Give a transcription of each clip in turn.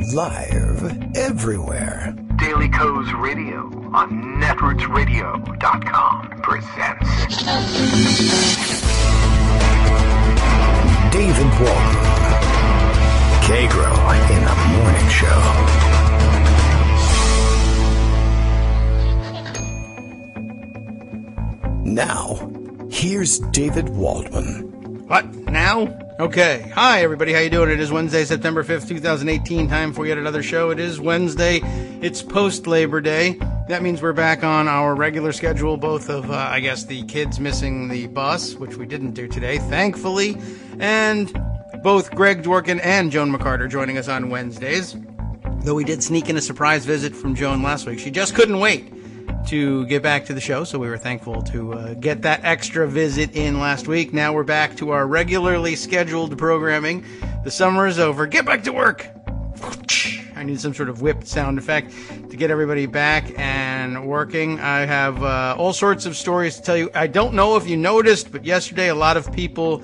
Live everywhere. Daily Co's Radio on netrootsradio.com presents David Waldman. Kagro in the Morning Show. Now, here's David Waldman. What? Now? Okay. Hi, everybody. How you doing? It is Wednesday, September 5th, 2018. Time for yet another show. It is Wednesday. It's post-Labor Day. That means we're back on our regular schedule, both of, the kids missing the bus, which we didn't do today, thankfully, and both Greg Dworkin and Joan McCarter joining us on Wednesdays, though we did sneak in a surprise visit from Joan last week. She just couldn't wait to get back to the show, so we were thankful to get that extra visit in last week. Now we're back to our regularly scheduled programming. The summer is over. Get back to work! I need some sort of whip sound effect to get everybody back and working. I have all sorts of stories to tell you. I don't know if you noticed, but yesterday a lot of people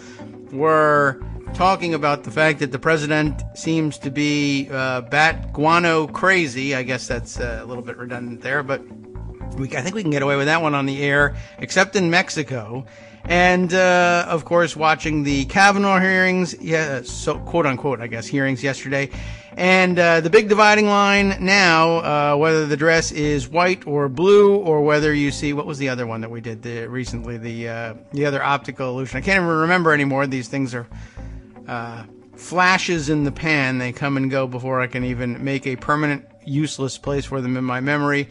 were talking about the fact that the president seems to be bat guano crazy. I guess that's a little bit redundant there, but I think we can get away with that one on the air, except in Mexico. And, of course, watching the Cavanaugh hearings, so quote-unquote, I guess, hearings yesterday. And the big dividing line now, whether the dress is white or blue, or whether you see, what was the other one that we did recently, the other optical illusion. I can't even remember anymore. These things are flashes in the pan. They come and go before I can even make a permanent, useless place for them in my memory.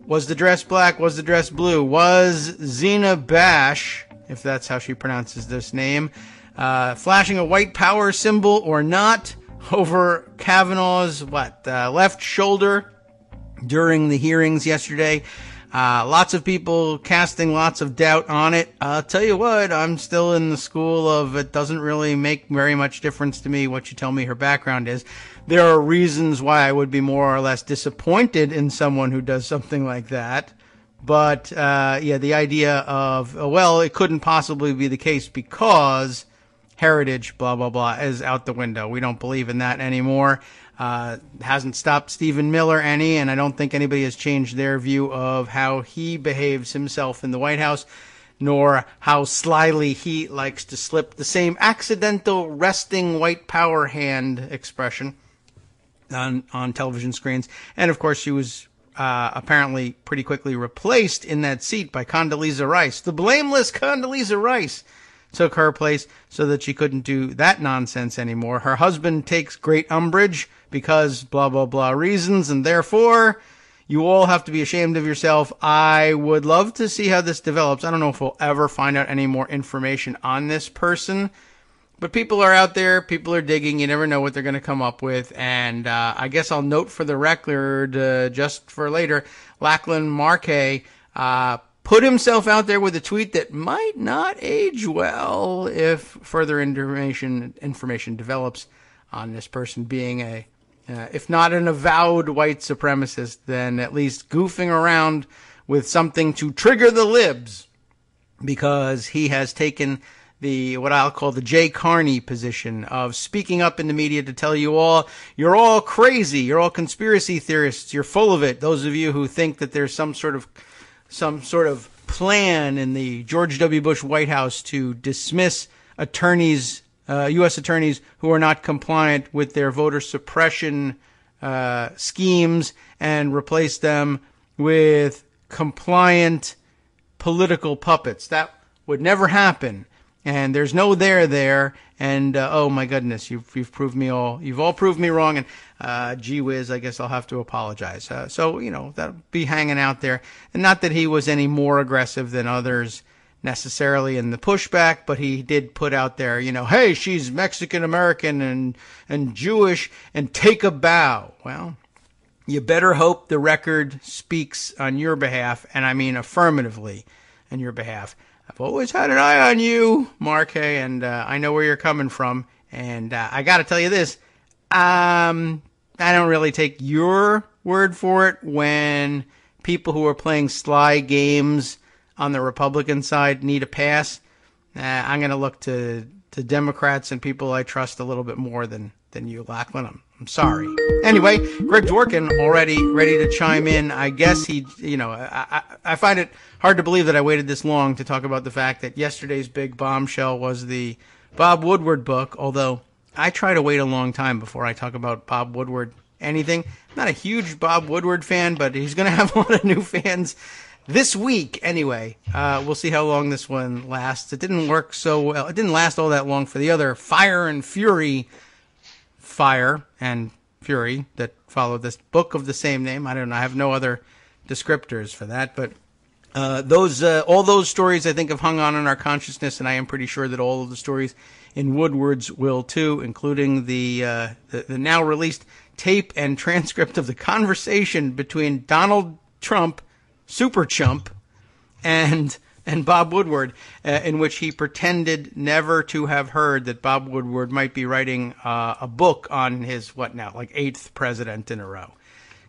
Was the dress black? Was the dress blue? Was Zena Bash, if that's how she pronounces this name, flashing a white power symbol or not over Kavanaugh's, left shoulder during the hearings yesterday? Lots of people casting lots of doubt on it. I'll tell you what, I'm still in the school of it doesn't really make very much difference to me what you tell me her background is. There are reasons why I would be more or less disappointed in someone who does something like that. But, the idea of, it couldn't possibly be the case because heritage, blah, blah, blah, is out the window. We don't believe in that anymore. Hasn't stopped Stephen Miller any, and I don't think anybody has changed their view of how he behaves himself in the White House, nor how slyly he likes to slip the same accidental resting white power hand expression on television screens. And of course she was apparently pretty quickly replaced in that seat by Condoleezza Rice. The blameless Condoleezza Rice took her place so that she couldn't do that nonsense anymore. Her husband takes great umbrage because blah, blah, blah reasons, and therefore you all have to be ashamed of yourself. I would love to see how this develops. I don't know if we'll ever find out any more information on this person, but people are out there, people are digging, you never know what they're going to come up with, and I guess I'll note for the record, just for later, Lachlan Markay put himself out there with a tweet that might not age well if further information develops on this person being if not an avowed white supremacist, then at least goofing around with something to trigger the libs, because he has taken what I'll call the Jay Carney position of speaking up in the media to tell you all, you're all crazy, you're all conspiracy theorists, you're full of it. Those of you who think that there's some sort of plan in the George W. Bush White House to dismiss attorneys, U.S. attorneys who are not compliant with their voter suppression schemes and replace them with compliant political puppets. That would never happen. And there's no there, and oh my goodness, you've proved me all, you've all proved me wrong, and gee whiz, I guess I'll have to apologize. So that'll be hanging out there, and not that he was any more aggressive than others necessarily in the pushback, but he did put out there, hey, she's Mexican American and Jewish, and take a bow. Well, you better hope the record speaks on your behalf, and I mean affirmatively on your behalf. I've always had an eye on you, Markay, and I know where you're coming from. And I got to tell you this, I don't really take your word for it when people who are playing sly games on the Republican side need a pass. I'm going to look to to Democrats and people I trust a little bit more than you, Lachlan. I'm sorry. Anyway, Greg Dworkin already ready to chime in. I guess I find it hard to believe that I waited this long to talk about the fact that yesterday's big bombshell was the Bob Woodward book, although I try to wait a long time before I talk about Bob Woodward anything. I'm not a huge Bob Woodward fan, but he's going to have a lot of new fans this week anyway. We'll see how long this one lasts. It didn't work so well. It didn't last all that long for the other Fire and Fury that followed this book of the same name. I don't know. I have no other descriptors for that, but all those stories I think have hung on in our consciousness, and I am pretty sure that all of the stories in Woodward's will too, including the now released tape and transcript of the conversation between Donald Trump, Super Chump, and Bob Woodward, in which he pretended never to have heard that Bob Woodward might be writing a book on his, eighth president in a row.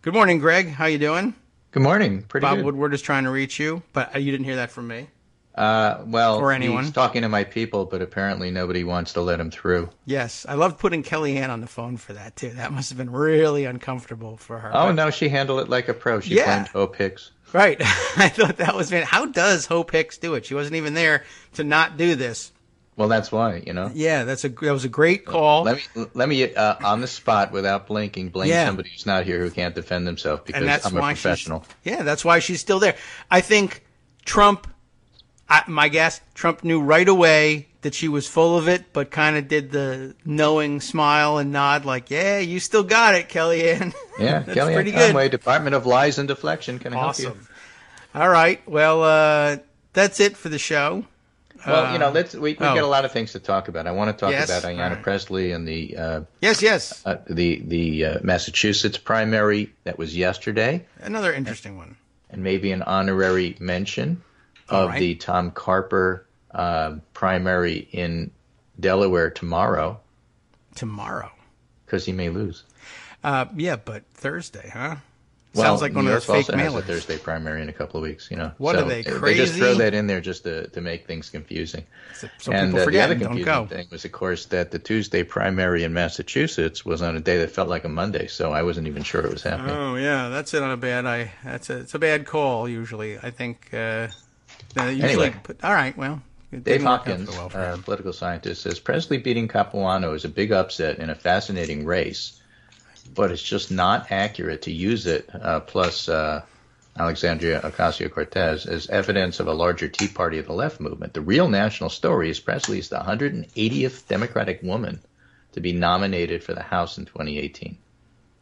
Good morning, Greg. How you doing? Good morning. Pretty Bob good. Woodward is trying to reach you, but you didn't hear that from me. Or anyone. He's talking to my people, but apparently nobody wants to let him through. Yes, I loved putting Kellyanne on the phone for that, too. That must have been really uncomfortable for her. Oh, no, she handled it like a pro. She blamed Hope Hicks. Right. I thought that was, how does Hope Hicks do it? She wasn't even there to not do this. Well, that's why, Yeah, that was a great call. Let me on the spot, without blinking, blame somebody who's not here who can't defend themselves, because I'm a professional. That's why she's still there. I think Trump, my guess, Trump knew right away that she was full of it, but kind of did the knowing smile and nod like, yeah, you still got it, Kellyanne. Yeah, That's Kellyanne pretty Conway, good. Department of Lies and Deflection. Can I help you? Awesome. All right. Well, that's it for the show. Well, we got a lot of things to talk about. I want to talk about Ayanna Pressley and the the Massachusetts primary that was yesterday. Another interesting one. And maybe an honorary mention of the Tom Carper primary in Delaware tomorrow. Tomorrow? Because he may lose. But Thursday, huh? Well, sounds like one of those fake also has mailers. a Thursday primary in a couple of weeks. What so are they, crazy? They just throw that in there just to make things confusing. So and people forget the other and don't confusing go. thing was, of course, that the Tuesday primary in Massachusetts was on a day that felt like a Monday, so I wasn't even sure it was happening. Oh yeah, that's it on a bad. It's a bad call usually. I think. Anyway, all right. Well, Dave Hopkins, political scientist, says Presley beating Cavanaugh is a big upset in a fascinating race, but it's just not accurate to use it, plus Alexandria Ocasio-Cortez, as evidence of a larger Tea Party of the left movement. The real national story is Presley's the 180th Democratic woman to be nominated for the House in 2018.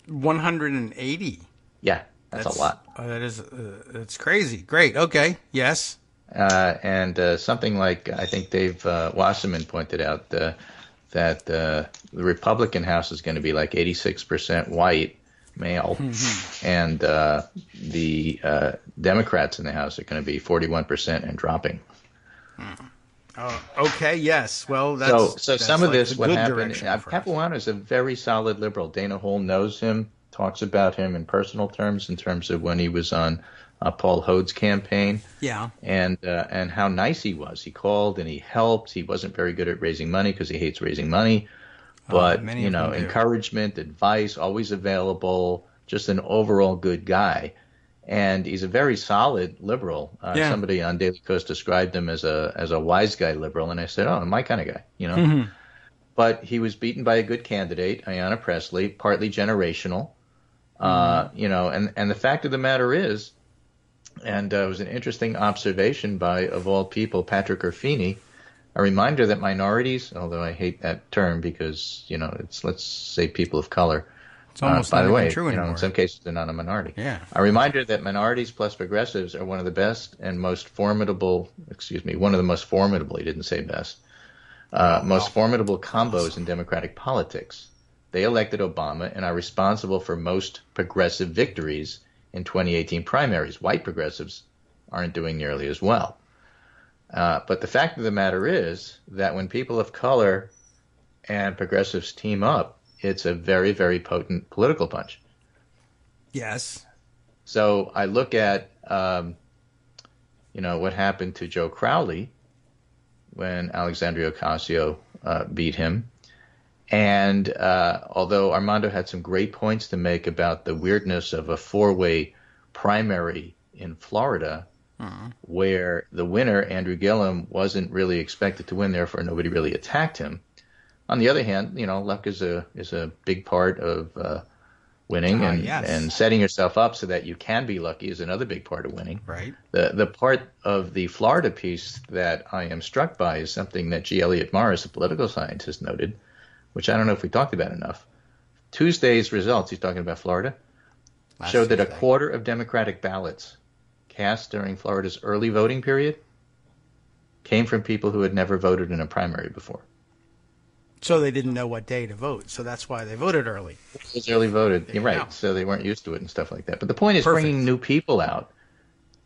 180? Yeah, that's a lot. That's crazy. Great. Okay. Yes. And something like, I think Dave Wasserman pointed out, that the Republican House is going to be like 86% white male, and the Democrats in the House are going to be 41% and dropping. Okay, yes. Well, that's some of this, what happened, Cavanaugh is a very solid liberal. Dana Hall knows him, talks about him in personal terms, in terms of when he was on Paul Hode's campaign. Yeah. And how nice he was. He called and he helped. He wasn't very good at raising money because he hates raising money. But, encouragement, advice, always available, just an overall good guy. And he's a very solid liberal. Somebody on Daily Kos described him as a wise guy liberal. And I said, oh, my kind of guy, Mm-hmm. But he was beaten by a good candidate, Ayanna Pressley, partly generational. And the fact of the matter is, and it was an interesting observation by, of all people, Patrick Orfini, a reminder that minorities, although I hate that term because, it's, let's say, people of color. It's almost by not the way, true anymore. in some cases they're not a minority. Yeah. A reminder that minorities plus progressives are one of the best and most formidable, one of the most formidable, he didn't say best, most formidable combos in democratic politics. They elected Obama and are responsible for most progressive victories in 2018 primaries. White progressives aren't doing nearly as well. But the fact of the matter is that when people of color and progressives team up, it's a very, very potent political punch. Yes. So I look at, what happened to Joe Crowley, when Alexandria Ocasio beat him. And although Armando had some great points to make about the weirdness of a four-way primary in Florida, where the winner, Andrew Gillum, wasn't really expected to win, therefore nobody really attacked him. On the other hand, luck is a big part of winning, and setting yourself up so that you can be lucky is another big part of winning. Right. The part of the Florida piece that I am struck by is something that G. Elliott Morris, a political scientist, noted, which I don't know if we talked about enough. Tuesday's results, he's talking about Florida, showed that a quarter of Democratic ballots cast during Florida's early voting period came from people who had never voted in a primary before. So they didn't know what day to vote, so that's why they voted early. It's early voted, you're right, so they weren't used to it and stuff like that. But the point is bringing new people out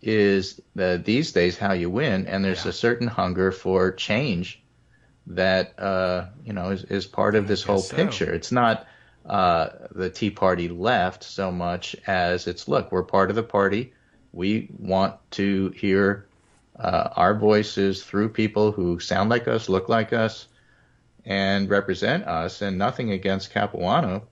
is these days how you win, and there's a certain hunger for change that is part of this whole picture. It's not the Tea Party left so much as it's, look, we're part of the party. We want to hear our voices through people who sound like us, look like us, and represent us, and nothing against Capuano.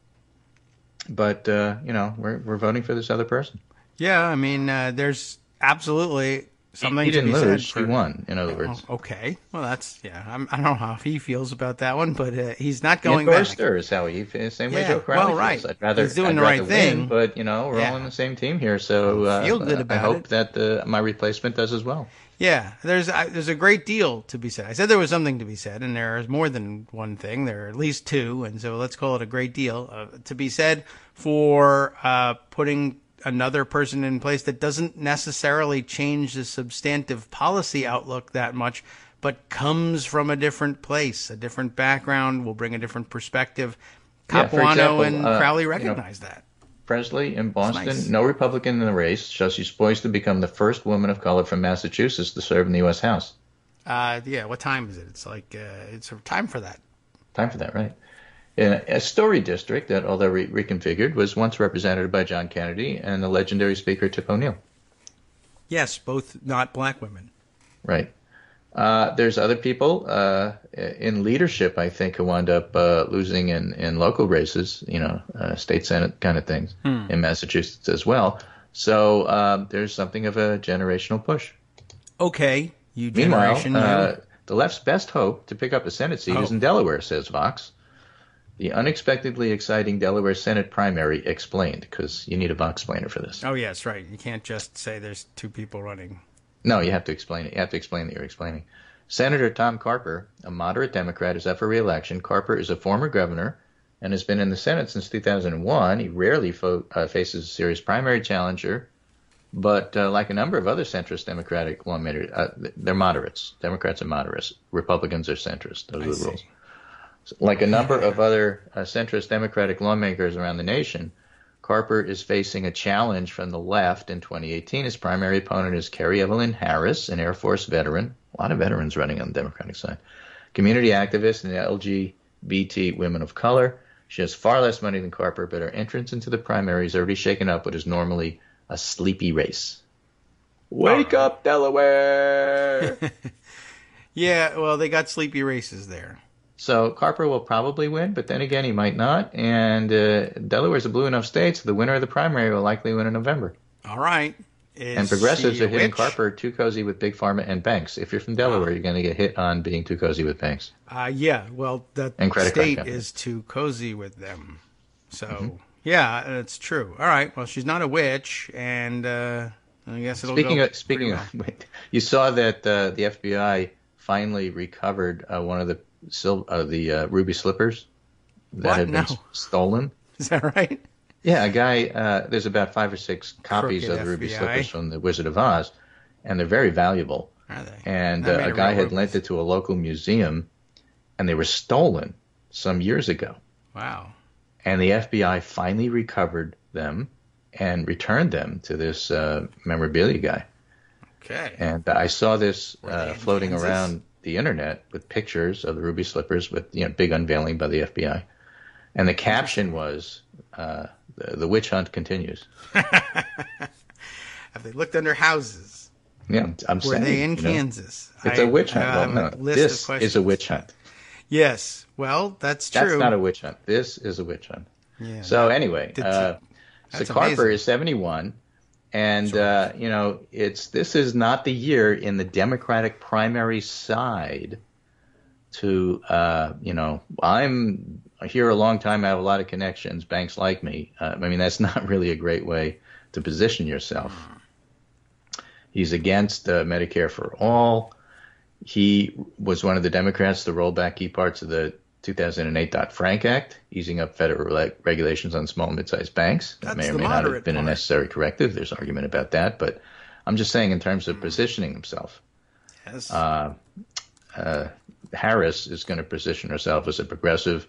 But, we're voting for this other person. Yeah, I mean, there's absolutely something he didn't to be lose. said. He won, in other words. Okay. Well, that's, I don't know how he feels about that one, but he's not going back. back. Is how he feels. Same way Joe Crowley right. feels. He's doing the right thing. But, we're all on the same team here, so feel good about I hope that my replacement does as well. Yeah, there's a great deal to be said. I said there was something to be said, and there is more than one thing. There are at least two, and so let's call it a great deal to be said for putting another person in place that doesn't necessarily change the substantive policy outlook that much, but comes from a different place, a different background, will bring a different perspective. Capuano and Crowley recognize that. Presley in Boston, no Republican in the race, so she's poised to become the first woman of color from Massachusetts to serve in the U.S. House. What time is it? It's like it's time for that. Time for that, right? In a Story district that, although reconfigured, was once represented by John Kennedy and the legendary speaker Tip O'Neill. Yes, both not black women. Right. There's other people in leadership, I think, who wound up losing in local races, state senate kind of things in Massachusetts as well. So there's something of a generational push. Okay, Meanwhile, the left's best hope to pick up a Senate seat is in Delaware, says Vox. The unexpectedly exciting Delaware Senate primary explained, because you need a Vox explainer for this. Oh, yes, right. You can't just say there's two people running. No, you have to explain it. You have to explain that you're explaining. Senator Tom Carper, a moderate Democrat, is up for re-election. Carper is a former governor and has been in the Senate since 2001. He rarely faces a serious primary challenger, but like a number of other centrist Democratic lawmakers, they're moderates. Democrats are moderates. Republicans are centrist. Those are the rules. Like a number of other centrist Democratic lawmakers around the nation, Carper is facing a challenge from the left in 2018. His primary opponent is Carrie Evelyn Harris, an Air Force veteran. A lot of veterans running on the Democratic side. Community activist and LGBT women of color. She has far less money than Carper, but her entrance into the primary has already shaken up what is normally a sleepy race. Wake up, Delaware! Yeah, well, they got sleepy races there. So Carper will probably win, but then again, he might not. And Delaware's a blue enough state, so the winner of the primary will likely win in November. All right. And progressives are hitting Carper too cozy with Big Pharma and banks. If you're from Delaware, you're going to get hit on being too cozy with banks. Yeah, well, the state is too cozy with them. So, yeah, it's true. All right, well, she's not a witch, and I guess it'll go Speaking of, you saw that the FBI finally recovered one of the ruby slippers that had been stolen. Is that right? Yeah, a guy, there's about 5 or 6 copies of the ruby slippers from the Wizard of Oz, and they're very valuable. Are they? And a guy had lent it to a local museum, and they were stolen some years ago. Wow. And the FBI finally recovered them and returned them to this memorabilia guy. Okay. And I saw this floating around the internet with pictures of the ruby slippers with big unveiling by the FBI. And the caption was, the witch hunt continues. Have they looked under houses? Yeah, I'm Were saying. they in Kansas? It's a witch hunt. Well, no, this is a witch hunt. Yes. Well, that's true. That's not a witch hunt. This is a witch hunt. Yeah. So anyway, so Carper amazing. is 71, and this is not the year in the Democratic primary side to I'm here a long time. I have a lot of connections. Banks like me. That's not really a great way to position yourself. He's against Medicare for all. He was one of the Democrats to roll back key parts of the 2008 Dodd-Frank Act, easing up federal regulations on small and mid-sized banks. That may or may not have been a necessary corrective. There's argument about that, but I'm just saying in terms of positioning himself. Yes. Harris is going to position herself as a progressive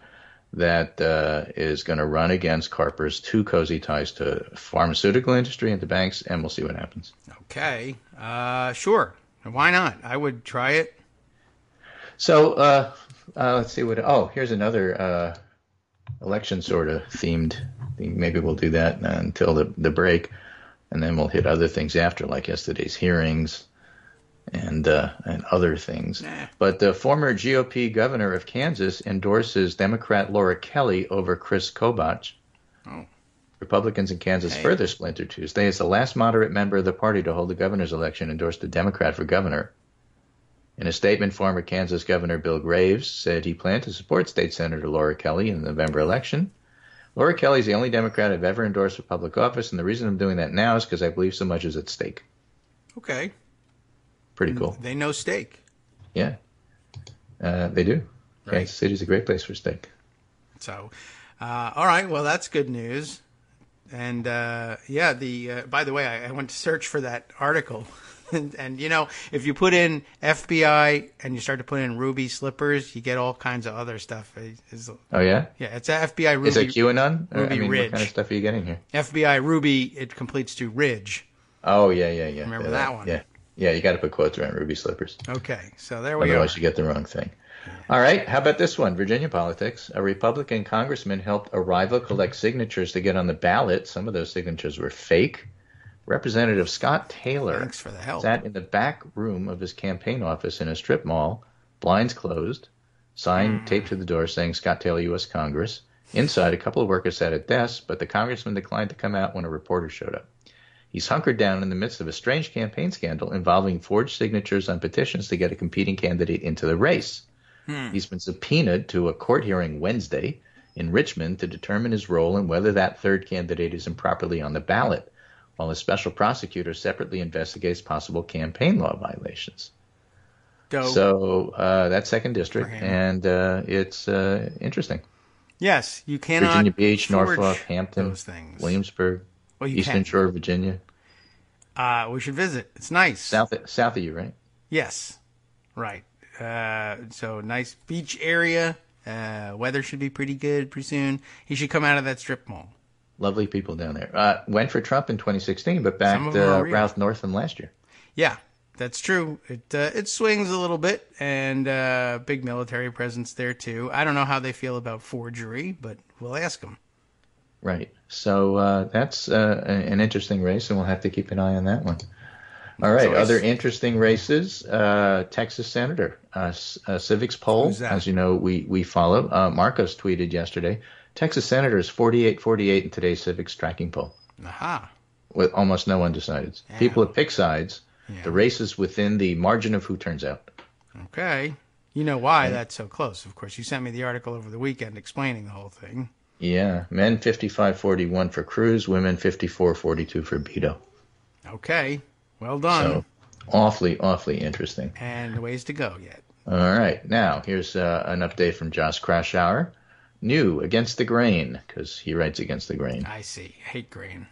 that is going to run against Carper's too cozy ties to pharmaceutical industry and to banks, and we'll see what happens. Okay. Sure. Why not? I would try it. So let's see what. Oh, here's another election sort of themed thing. Maybe we'll do that until the break, and then we'll hit other things after, like yesterday's hearings and other things. But the former GOP governor of Kansas endorses Democrat Laura Kelly over Chris Kobach. Oh. Republicans in Kansas further splintered Tuesday as the last moderate member of the party to hold the governor's election endorsed a Democrat for governor. In a statement, former Kansas Governor Bill Graves said he planned to support State Senator Laura Kelly in the November election. Laura Kelly is the only Democrat I've ever endorsed for public office, and the reason I'm doing that now is because I believe so much is at stake. Okay. Pretty cool. They know steak. Yeah. They do. Right. Kansas City's a great place for steak. So, all right. Well, that's good news. And, by the way, I went to search for that article. and, if you put in FBI and you start to put in Ruby slippers, you get all kinds of other stuff. Oh, yeah? Yeah, it's FBI Ruby. Is it QAnon? Ruby Ridge. What kind of stuff are you getting here? FBI Ruby, it completes to Ridge. Oh, yeah. Remember that one? Yeah. Yeah, you got to put quotes around Ruby slippers. Okay, so there we Otherwise, you get the wrong thing. All right, how about this one? Virginia politics. A Republican congressman helped a rival collect signatures to get on the ballot. Some of those signatures were fake. Representative Scott Taylor Thanks for the help. sat in the back room of his campaign office in a strip mall, blinds closed, sign taped to the door saying Scott Taylor, U.S. Congress. Inside, a couple of workers sat at desks, but the congressman declined to come out when a reporter showed up. He's hunkered down in the midst of a strange campaign scandal involving forged signatures on petitions to get a competing candidate into the race. He's been subpoenaed to a court hearing Wednesday in Richmond to determine his role and whether that third candidate is improperly on the ballot, while a special prosecutor separately investigates possible campaign law violations. Dope. So that's 2nd District, and it's interesting. Yes, you cannot Virginia Beach, forge Norfolk, Hampton, those things. Williamsburg, Well, you Eastern can. Shore of Virginia. We should visit. It's nice. South of you, right? Yes, right. So nice beach area. Weather should be pretty good pretty soon. He should come out of that strip mall. Lovely people down there. Went for Trump in 2016, but backed Ralph Northam last year. Yeah, that's true. It swings a little bit, and big military presence there too. I don't know how they feel about forgery, but we'll ask them. Right. So that's an interesting race, and we'll have to keep an eye on that one. All right. Other interesting races. Texas Senator, Civics poll. As you know, we follow. Marcos tweeted yesterday. Texas Senator is 48-48 in today's Civics tracking poll. Aha. With almost no undecideds. Yeah. People have picked sides. Yeah. The race is within the margin of who turns out. Okay. You know why that's so close, of course. You sent me the article over the weekend explaining the whole thing. Yeah. Men 55-41 for Cruz. Women 54-42 for Beto. Okay. Well done. So, awfully interesting. And ways to go yet. All right. Now, here's an update from Josh Krashour. New, Against the Grain, because he writes Against the Grain. I see. Hate grain.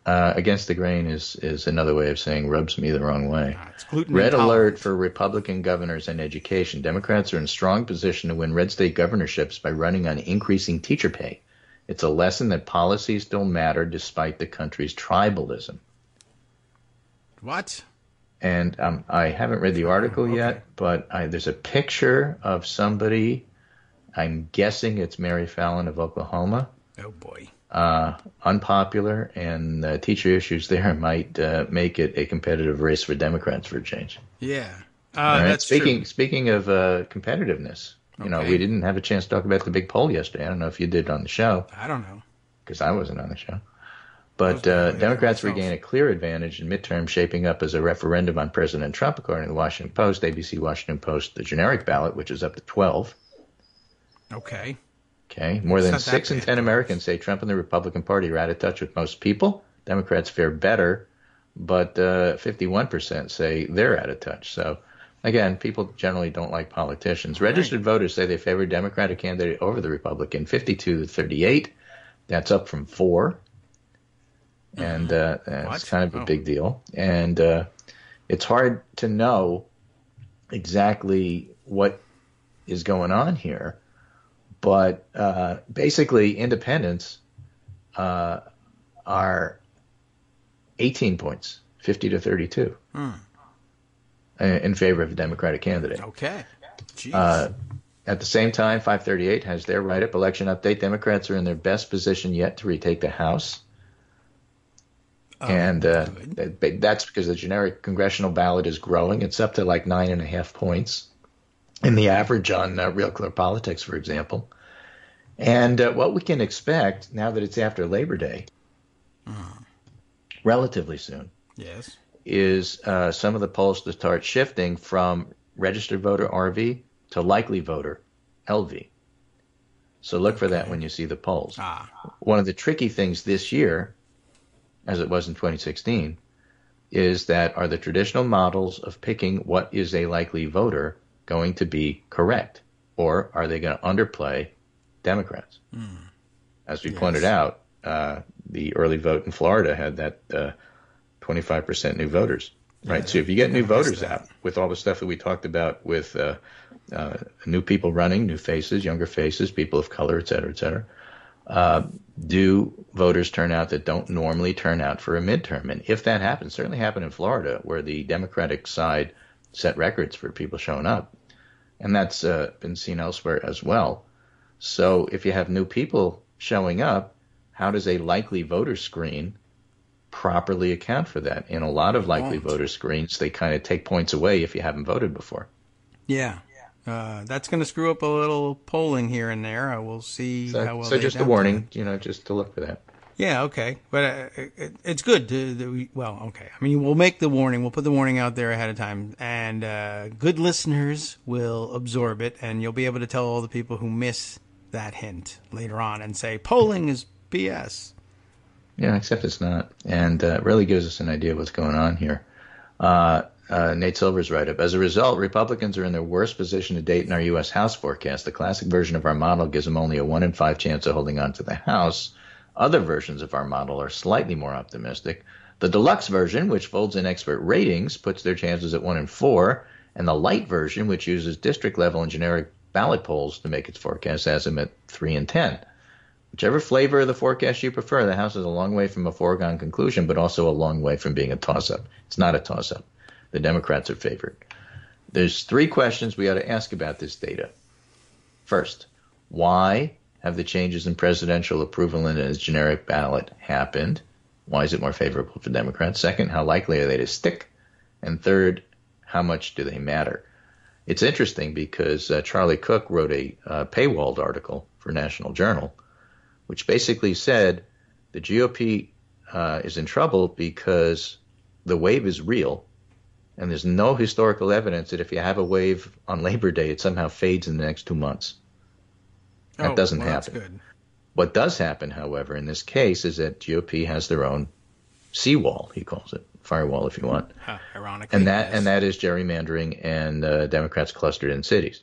Against the Grain is another way of saying rubs me the wrong way. It's gluten Red intolerant. alert for Republican governors and education. Democrats are in strong position to win red state governorships by running on increasing teacher pay. It's a lesson that policies still matter despite the country's tribalism. What? And I haven't read the article yet, but there's a picture of somebody. I'm guessing it's Mary Fallon of Oklahoma. Oh, boy. unpopular, and teacher issues there might make it a competitive race for Democrats for a change. Yeah. All right. That's true. Speaking of competitiveness, Okay. we didn't have a chance to talk about the big poll yesterday. I don't know if you did on the show, I don't know. because I wasn't on the show. But Definitely Democrats myself. regain a clear advantage in midterms, shaping up as a referendum on President Trump, according to the Washington Post, ABC Washington Post, the generic ballot, which is up to 12. Okay. Okay, more It's than not that 6 in bad. 10 Americans say Trump and the Republican Party are out of touch with most people. Democrats fare better, but 51% say they're out of touch. So, again, people generally don't like politicians. Registered voters say they favor Democratic candidate over the Republican, 52 to 38. That's up from 4. And What? it's kind of a Oh. big deal. And it's hard to know exactly what is going on here. But basically, independents are 18 points, 50 to 32, in favor of a Democratic candidate. Okay. Jeez. At the same time, 538 has their write-up election update. Democrats are in their best position yet to retake the House. And that's because the generic congressional ballot is growing. It's up to like 9.5 points in the average on Real Clear Politics, for example. And what we can expect now that it's after Labor Day, relatively soon, Yes. is some of the polls to start shifting from registered voter RV to likely voter LV. So look for that when you see the polls. One of the tricky things this year, as it was in 2016, is that are the traditional models of picking what is a likely voter going to be correct? Or are they going to underplay Democrats? As we pointed out, the early vote in Florida had that 25% new voters, right? So if you get new voters out with all the stuff that we talked about with new people running, new faces, younger faces, people of color, et cetera, do voters turn out that don't normally turn out for a midterm? And if that happens, certainly happened in Florida, where the Democratic side set records for people showing up. And that's been seen elsewhere as well. So if you have new people showing up, how does a likely voter screen properly account for that? In a lot of likely voter screens, they kind of take points away if you haven't voted before. Yeah. That's going to screw up a little polling here and there. We'll see how well So they just a adapt to warning, it. just to look for that. Yeah, okay. But it's good okay. I mean, we'll make the warning. We'll put the warning out there ahead of time. And good listeners will absorb it, and you'll be able to tell all the people who miss that hint later on and say, polling is BS. Yeah, except it's not. And it really gives us an idea of what's going on here. Nate Silver's write-up. As a result, Republicans are in their worst position to date in our U.S. House forecast. The classic version of our model gives them only a 1 in 5 chance of holding on to the House. Other versions of our model are slightly more optimistic. The deluxe version, which folds in expert ratings, puts their chances at 1 in 4. And the light version, which uses district-level and generic ballot polls to make its forecast, has them at 3 in 10. Whichever flavor of the forecast you prefer, the House is a long way from a foregone conclusion, but also a long way from being a toss-up. It's not a toss-up. The Democrats are favored. There's 3 questions we ought to ask about this data. First, why have the changes in presidential approval in its generic ballot happened? Why is it more favorable for Democrats? Second, how likely are they to stick? And third, how much do they matter? It's interesting because Charlie Cook wrote a paywalled article for National Journal, which basically said the GOP is in trouble because the wave is real, and there's no historical evidence that if you have a wave on Labor Day, it somehow fades in the next 2 months. That doesn't happen. That's good. What does happen, however, in this case is that GOP has their own seawall, he calls it, firewall if you want. Ironically. And that is gerrymandering and Democrats clustered in cities.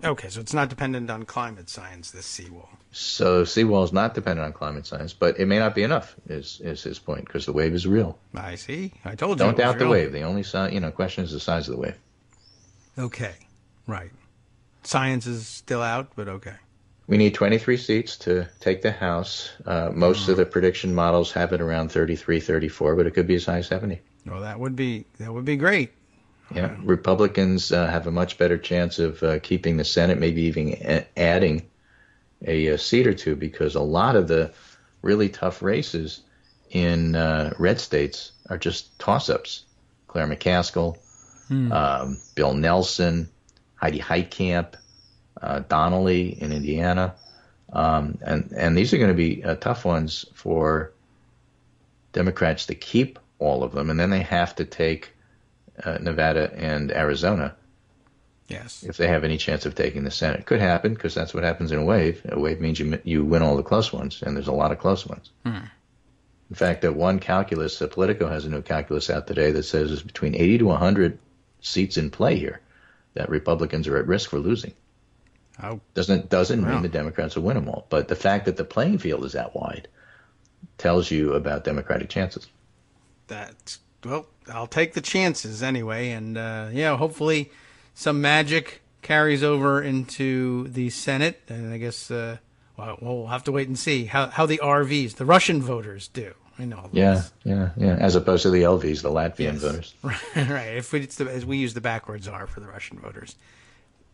Okay, so it's not dependent on climate science, this seawall. So seawall is not dependent on climate science, but it may not be enough, is his point, because the wave is real. I see. I told you. Don't doubt the real. wave. The only question is the size of the wave. Okay, right. Science is still out, but okay. We need 23 seats to take the House. Most of the prediction models have it around 33, 34, but it could be as high as 70. Well, that would be great. Yeah, Republicans have a much better chance of keeping the Senate, maybe even adding a seat or two, because a lot of the really tough races in red states are just toss-ups. Claire McCaskill, Bill Nelson, Heidi Heitkamp, Donnelly in Indiana. And these are going to be tough ones for Democrats to keep all of them. And then they have to take Nevada and Arizona. Yes. If they have any chance of taking the Senate. Could happen, because that's what happens in a wave. A wave means you win all the close ones, and there's a lot of close ones. In fact, one calculus, Politico has a new calculus out today that says there's between 80 to 100 seats in play here that Republicans are at risk for losing. Doesn't mean the Democrats will win them all, but the fact that the playing field is that wide tells you about Democratic chances. Well, I'll take the chances anyway, and hopefully some magic carries over into the Senate, and I guess we'll have to wait and see how the RVs, the Russian voters, do. Yeah. As opposed to the LVs, the Latvian voters. Right. As we use the backwards R for the Russian voters.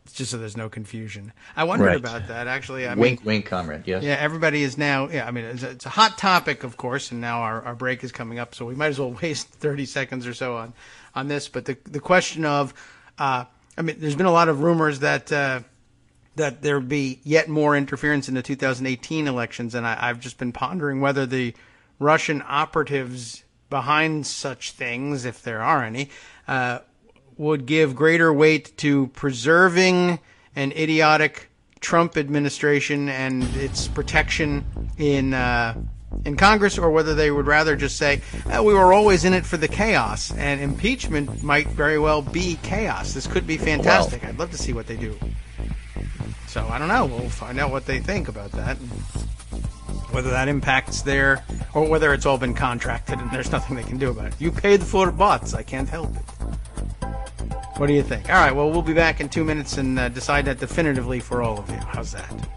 It's just so there's no confusion. I wondered about that, actually. Wink, wink, comrade, yes. Yeah, everybody is now, it's a hot topic, of course, and now our break is coming up, so we might as well waste 30 seconds or so on this. But the question of, there's been a lot of rumors that there would be yet more interference in the 2018 elections, and I've just been pondering whether the Russian operatives behind such things, if there are any, would give greater weight to preserving an idiotic Trump administration and its protection in Congress, or whether they would rather just say, we were always in it for the chaos, and impeachment might very well be chaos. This could be fantastic. I'd love to see what they do. So I don't know. We'll find out what they think about that. Whether that impacts or whether it's all been contracted and there's nothing they can do about it. You paid for bots. I can't help it. What do you think? All right, well, we'll be back in 2 minutes and decide that definitively for all of you. How's that?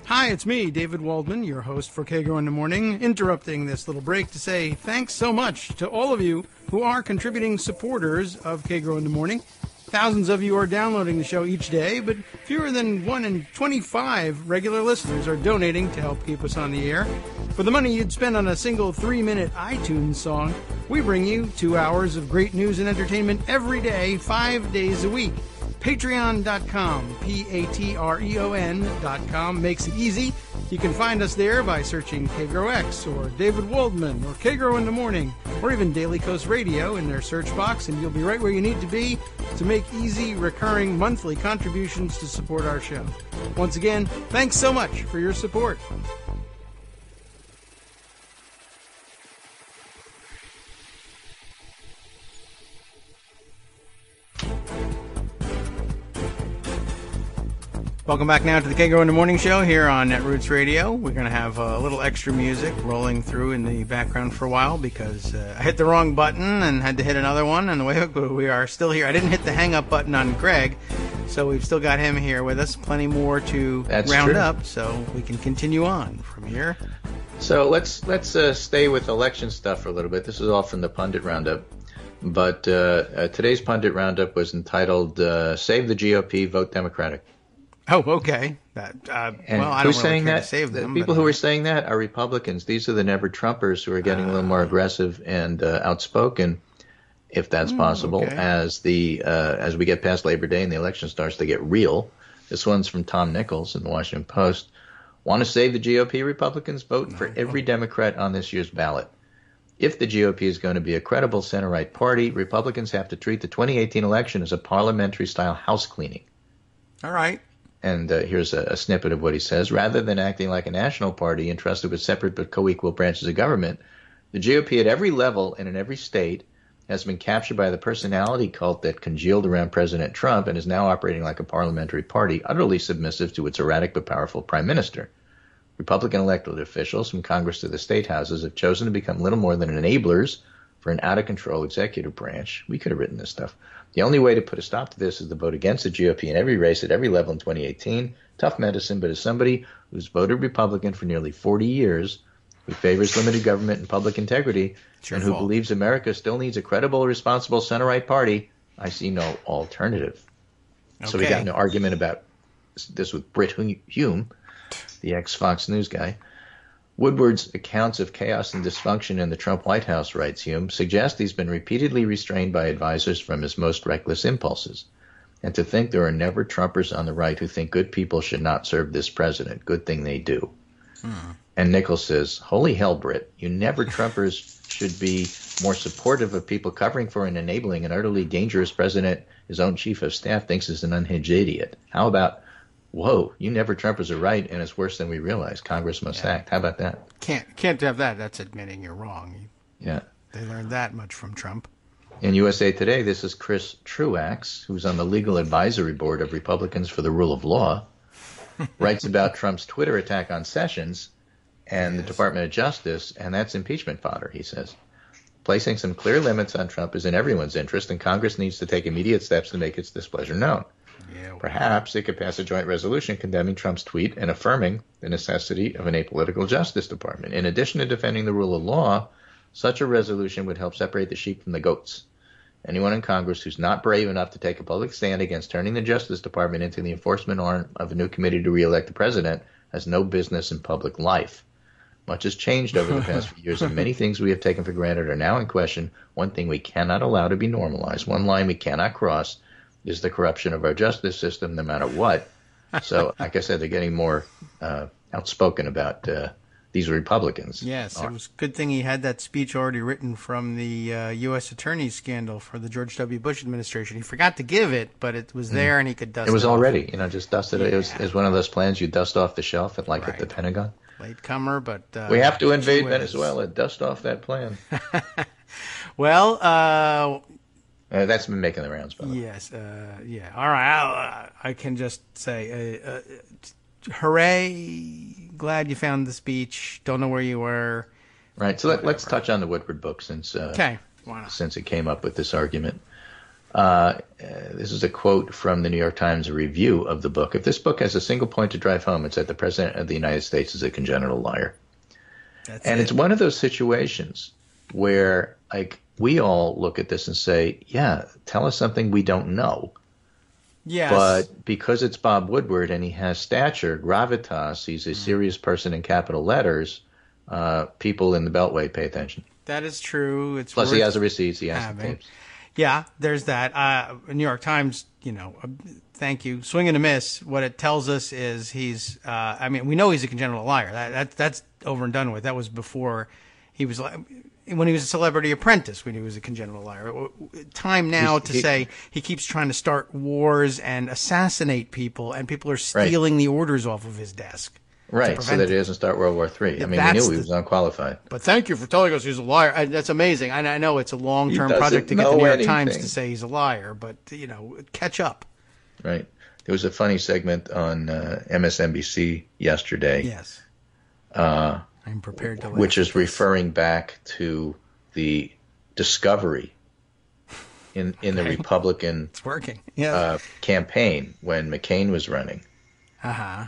Hi, it's me, David Waldman, your host for Kagro in the Morning, interrupting this little break to say thanks so much to all of you who are contributing supporters of Kagro in the Morning. Thousands of you are downloading the show each day, but fewer than 1 in 25 regular listeners are donating to help keep us on the air. For the money you'd spend on a single 3-minute iTunes song, we bring you 2 hours of great news and entertainment every day, 5 days a week. Patreon.com, Patreon.com makes it easy. You can find us there by searching KagroX or David Waldman or Kagro in the Morning or even Daily Coast Radio in their search box, and you'll be right where you need to be to make easy, recurring, monthly contributions to support our show. Once again, thanks so much for your support. Welcome back now to the Kagro in the Morning Show here on Netroots Radio. We're going to have a little extra music rolling through in the background for a while because I hit the wrong button and had to hit another one, and we are still here. I didn't hit the hang-up button on Greg, so we've still got him here with us. Plenty more to round up, so we can continue on from here. So let's stay with election stuff for a little bit. This is all from the Pundit Roundup. But today's Pundit Roundup was entitled Save the GOP, Vote Democratic. Oh, okay. I don't really care to save them. The people who are saying that are Republicans. These are the never-Trumpers who are getting a little more aggressive and outspoken, if that's possible, okay. as we get past Labor Day and the election starts to get real. This one's from Tom Nichols in the Washington Post. Want to save the GOP? Republicans vote for every Democrat on this year's ballot. If the GOP is going to be a credible center-right party, Republicans have to treat the 2018 election as a parliamentary-style house cleaning. All right. And here's a snippet of what he says. Rather than acting like a national party entrusted with separate but co-equal branches of government, the GOP at every level and in every state has been captured by the personality cult that congealed around President Trump and is now operating like a parliamentary party, utterly submissive to its erratic but powerful prime minister. Republican elected officials from Congress to the state houses have chosen to become little more than enablers for an out-of-control executive branch. We could have written this stuff. The only way to put a stop to this is to vote against the GOP in every race at every level in 2018. Tough medicine, but as somebody who's voted Republican for nearly 40 years, who favors limited government and public integrity, and who believes America still needs a credible, responsible center-right party, I see no alternative. So we got in an argument about this with Britt Hume, the ex-Fox News guy. Woodward's accounts of chaos and dysfunction in the Trump White House, writes Hume, suggest he's been repeatedly restrained by advisors from his most reckless impulses. And to think there are never Trumpers on the right who think good people should not serve this president. Good thing they do. And Nichols says, holy hell, Britt, you never Trumpers should be more supportive of people covering for and enabling an utterly dangerous president his own chief of staff thinks is an unhinged idiot. How about, whoa, you never Trumpers are right, and it's worse than we realize. Congress must act. How about that? Can't have that. That's admitting you're wrong. Yeah. They learned that much from Trump. In USA Today, this is Chris Truax, who's on the legal advisory board of Republicans for the Rule of Law, writes about Trump's Twitter attack on Sessions and the Department of Justice, and that's impeachment fodder, he says. Placing some clear limits on Trump is in everyone's interest, and Congress needs to take immediate steps to make its displeasure known. Yeah, Perhaps it could pass a joint resolution condemning Trump's tweet and affirming the necessity of an apolitical Justice Department. In addition to defending the rule of law, such a resolution would help separate the sheep from the goats. Anyone in Congress who's not brave enough to take a public stand against turning the Justice Department into the enforcement arm of a new committee to re-elect the president has no business in public life. Much has changed over the past few years, and many things we have taken for granted are now in question. One thing we cannot allow to be normalized, one line we cannot cross, is the corruption of our justice system, no matter what. So, like I said, they're getting more outspoken about these Republicans. Yes, it was a good thing he had that speech already written from the U.S. Attorney's scandal for the George W. Bush administration. He forgot to give it, but it was there, and he could dust it. It was off. already, just dusted it. It was one of those plans you dust off the shelf at at the Pentagon. Latecomer, but we have to invade Venezuela. Dust off that plan. Well, that's been making the rounds, by the way. Yes, yeah. All right, I can just say, hooray! Glad you found the speech. Don't know where you were. Right. So let's touch on the Woodward book since since it came up with this argument. This is a quote from the New York Times review of the book. If this book has a single point to drive home, it's that the President of the United States is a congenital liar. It's one of those situations where, we all look at this and say, yeah, tell us something we don't know. Yes. But because it's Bob Woodward and he has stature, gravitas, he's a serious person in capital letters, people in the Beltway pay attention. That is true. Plus, he has the receipts, he has the tapes. Yeah, there's that. New York Times, thank you. Swing and a miss. What it tells us is he's, we know he's a congenital liar. That's over and done with. That was before he was, when he was a Celebrity Apprentice, when he was a congenital liar. Time now to say he keeps trying to start wars and assassinate people, and people are stealing the orders off of his desk. Right, so that he doesn't start World War III. We knew he was unqualified. But thank you for telling us he's a liar. That's amazing. I know it's a long-term project to get the New York Times to say he's a liar, but, catch up. Right. There was a funny segment on MSNBC yesterday. Yes. I'm prepared to laugh. Which is referring back to the discovery in the Republican it's working. campaign when McCain was running. Uh-huh.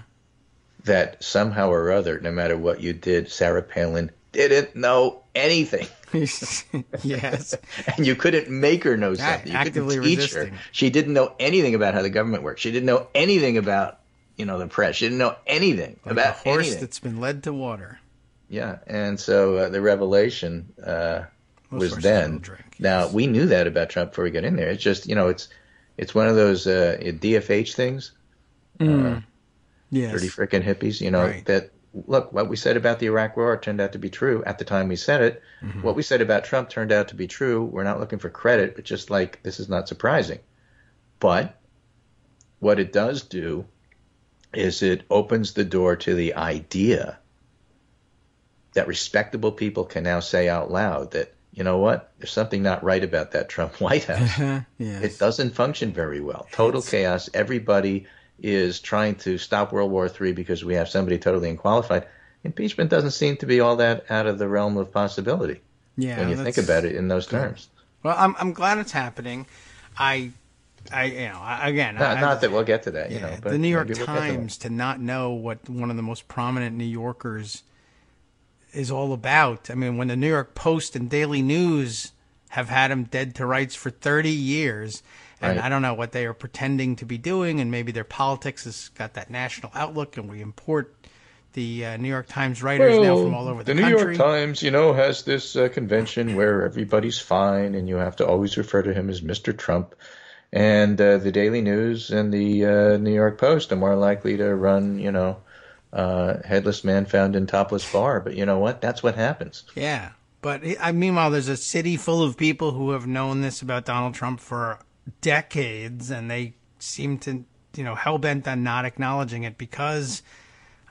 That somehow or other, no matter what you did, Sarah Palin didn't know anything. Yes. And you couldn't make her know something. You actively couldn't teach resisting. her. She didn't know anything about how the government works. She didn't know anything about, the press. She didn't know anything about a horse anything. That's been led to water. Yeah, and so the revelation was then. Drink, now, we knew that about Trump before we got in there. It's just, it's one of those DFH things. Yes. Dirty frickin' hippies, that, look, what we said about the Iraq War turned out to be true at the time we said it. Mm-hmm. What we said about Trump turned out to be true. We're not looking for credit, but just this is not surprising. But what it does do is it opens the door to the idea that respectable people can now say out loud that, you know what, there's something not right about that Trump White House. Yes. It doesn't function very well. Total chaos. Everybody is trying to stop World War III because we have somebody totally unqualified. Impeachment doesn't seem to be all that out of the realm of possibility when you think about it in those terms. Well, I'm glad it's happening. Not that we'll get to that. But the New York Times to not know what one of the most prominent New Yorkers is all about. When the New York Post and Daily News have had him dead to rights for 30 years, And Right. I don't know what they are pretending to be doing, and maybe their politics has got that national outlook, and we import the New York Times writers now from all over the New country. York Times, has this convention where everybody's fine, and you have to always refer to him as Mr. Trump. And the Daily News and the New York Post are more likely to run, headless man found in topless bar. But you know what? That's what happens. Yeah. But meanwhile, there's a city full of people who have known this about Donald Trump for decades, and they seem to, hell-bent on not acknowledging it because,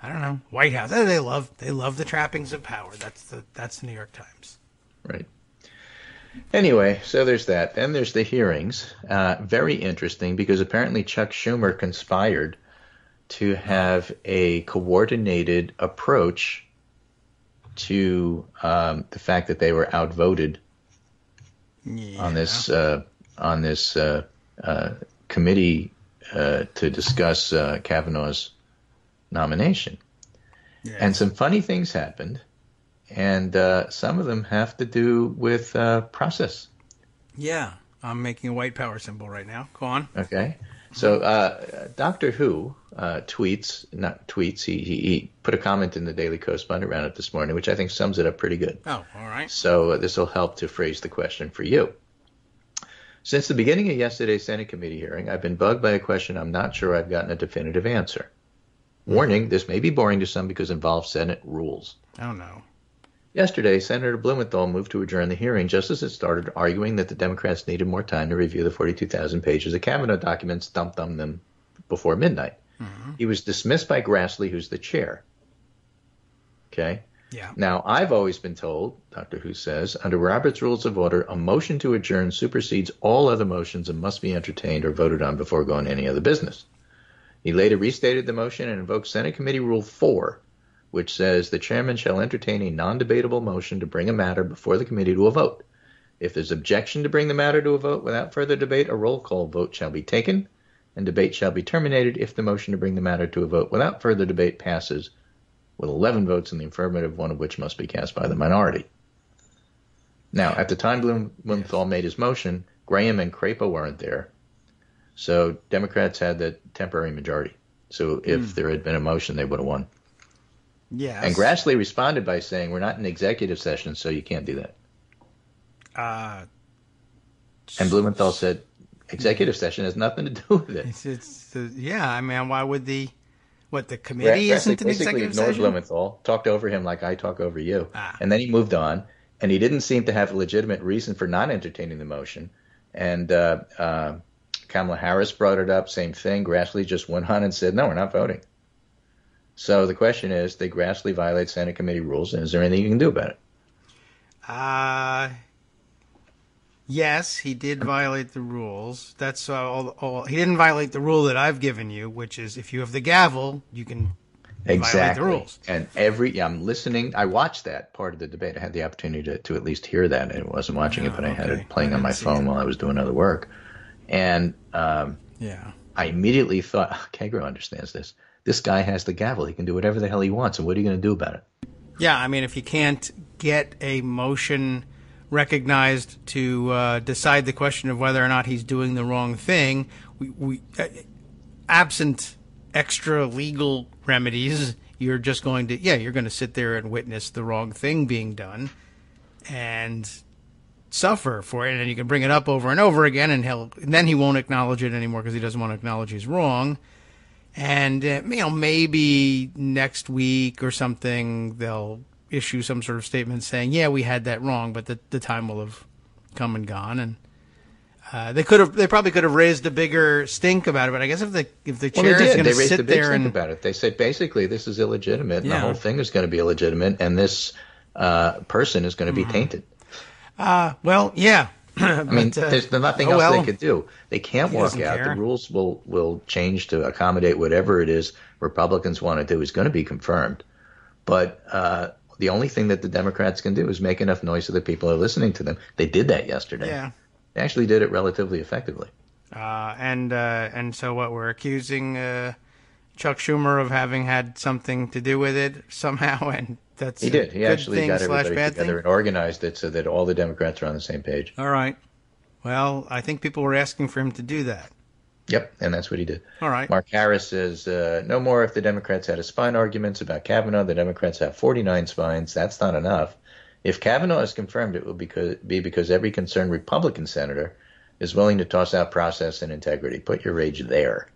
I don't know, White House. They love the trappings of power. That's the New York Times. Right. Anyway, so there's that. Then there's the hearings. Very interesting because apparently Chuck Schumer conspired to have a coordinated approach to the fact that they were outvoted on this committee to discuss Kavanaugh's nomination. Yeah. And some funny things happened, and some of them have to do with process. Yeah. I'm making a white power symbol right now. Go on. Okay. So Doctor Who he put a comment in the Daily Correspondent Roundup this morning, which I think sums it up pretty good. Oh, all right. So this will help to phrase the question for you. Since the beginning of yesterday's Senate committee hearing, I've been bugged by a question I'm not sure I've gotten a definitive answer. Warning, this may be boring to some because it involves Senate rules. Oh, no. Yesterday, Senator Blumenthal moved to adjourn the hearing just as it started, arguing that the Democrats needed more time to review the 42,000 pages of Kavanaugh documents dumped on them before midnight. Mm-hmm. He was dismissed by Grassley, who's the chair. Okay? Yeah. Now, I've always been told, Dr. Who says, under Robert's Rules of Order, a motion to adjourn supersedes all other motions and must be entertained or voted on before going to any other business. He later restated the motion and invoked Senate Committee Rule 4, which says the chairman shall entertain a non-debatable motion to bring a matter before the committee to a vote. If there's objection to bring the matter to a vote without further debate, a roll call vote shall be taken, and debate shall be terminated if the motion to bring the matter to a vote without further debate passes with 11 votes in the affirmative, one of which must be cast by the minority. Now, at the time Blumenthal made his motion, Graham and Crapo weren't there, so Democrats had the temporary majority. So if there had been a motion, they would have won. Yes. And Grassley responded by saying, we're not in executive session, so you can't do that. And Blumenthal said, executive session has nothing to do with it. I mean, why would the committee isn't an basically executive ignored session? Blumenthal, talked over him like I talk over you, and then he moved on, and he didn't seem to have a legitimate reason for not entertaining the motion. And Kamala Harris brought it up, same thing. Grassley just went on and said, no, we're not voting. So the question is, did Grassley violate Senate committee rules, and is there anything you can do about it? Yes, he did violate the rules. That's all. He didn't violate the rule that I've given you, which is if you have the gavel, you can violate the rules. And I'm listening. I watched that part of the debate. I had the opportunity to at least hear that. I wasn't watching it, but I had it playing on my phone while I was doing other work. And I immediately thought, Kagro understands this. This guy has the gavel. He can do whatever the hell he wants. And what are you going to do about it? Yeah, I mean, if you can't get a motion recognized to decide the question of whether or not he's doing the wrong thing, we absent extra legal remedies, you're just going to you're going to sit there and witness the wrong thing being done and suffer for it. And then you can bring it up over and over again, and then he won't acknowledge it anymore because he doesn't want to acknowledge he's wrong. And maybe next week or something they'll issue some sort of statement saying, yeah, we had that wrong, but the time will have come and gone. And they probably could have raised a bigger stink about it. But I guess if the chair is going to sit there and about it, they said basically this is illegitimate, and the whole thing is going to be illegitimate, and this person is going to be tainted. Well, yeah. I mean, there's nothing else they could do. They can't walk out. Care. The rules will change to accommodate whatever it is Republicans want to do is going to be confirmed. But the only thing that the Democrats can do is make enough noise so that people are listening to them. They did that yesterday. Yeah. They actually did it relatively effectively. And so what, we're accusing Chuck Schumer of having had something to do with it somehow, and that's he did. He actually got everybody /bad together and organized it so that all the Democrats are on the same page. All right. Well, I think people were asking for him to do that. Yep, and that's what he did. All right. Mark Harris says, no more if the Democrats had a spine arguments about Kavanaugh. The Democrats have 49 spines. That's not enough. If Kavanaugh is confirmed, it will be because every concerned Republican senator is willing to toss out process and integrity. Put your rage there.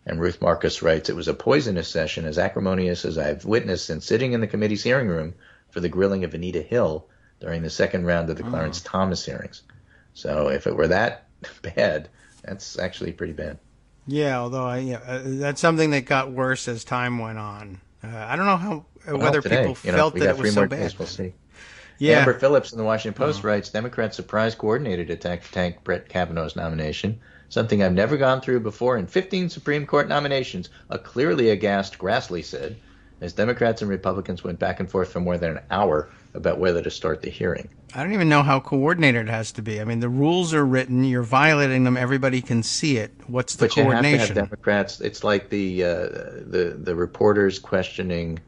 And Ruth Marcus writes, it was a poisonous session, as acrimonious as I've witnessed since sitting in the committee's hearing room for the grilling of Anita Hill during the second round of the Clarence Thomas hearings. So if it were that bad, that's actually pretty bad. Yeah, although that's something that got worse as time went on. I don't know whether today, people felt that it was so bad. Days, we'll see. Yeah. Amber Phillips in the Washington Post writes, Democrats surprise coordinated attack to tank Brett Kavanaugh's nomination, something I've never gone through before in 15 Supreme Court nominations, a clearly aghast Grassley said, as Democrats and Republicans went back and forth for more than an hour about whether to start the hearing. I don't even know how coordinated it has to be. I mean, the rules are written. You're violating them. Everybody can see it. What's the coordination? But you have to have Democrats. It's like the reporters questioning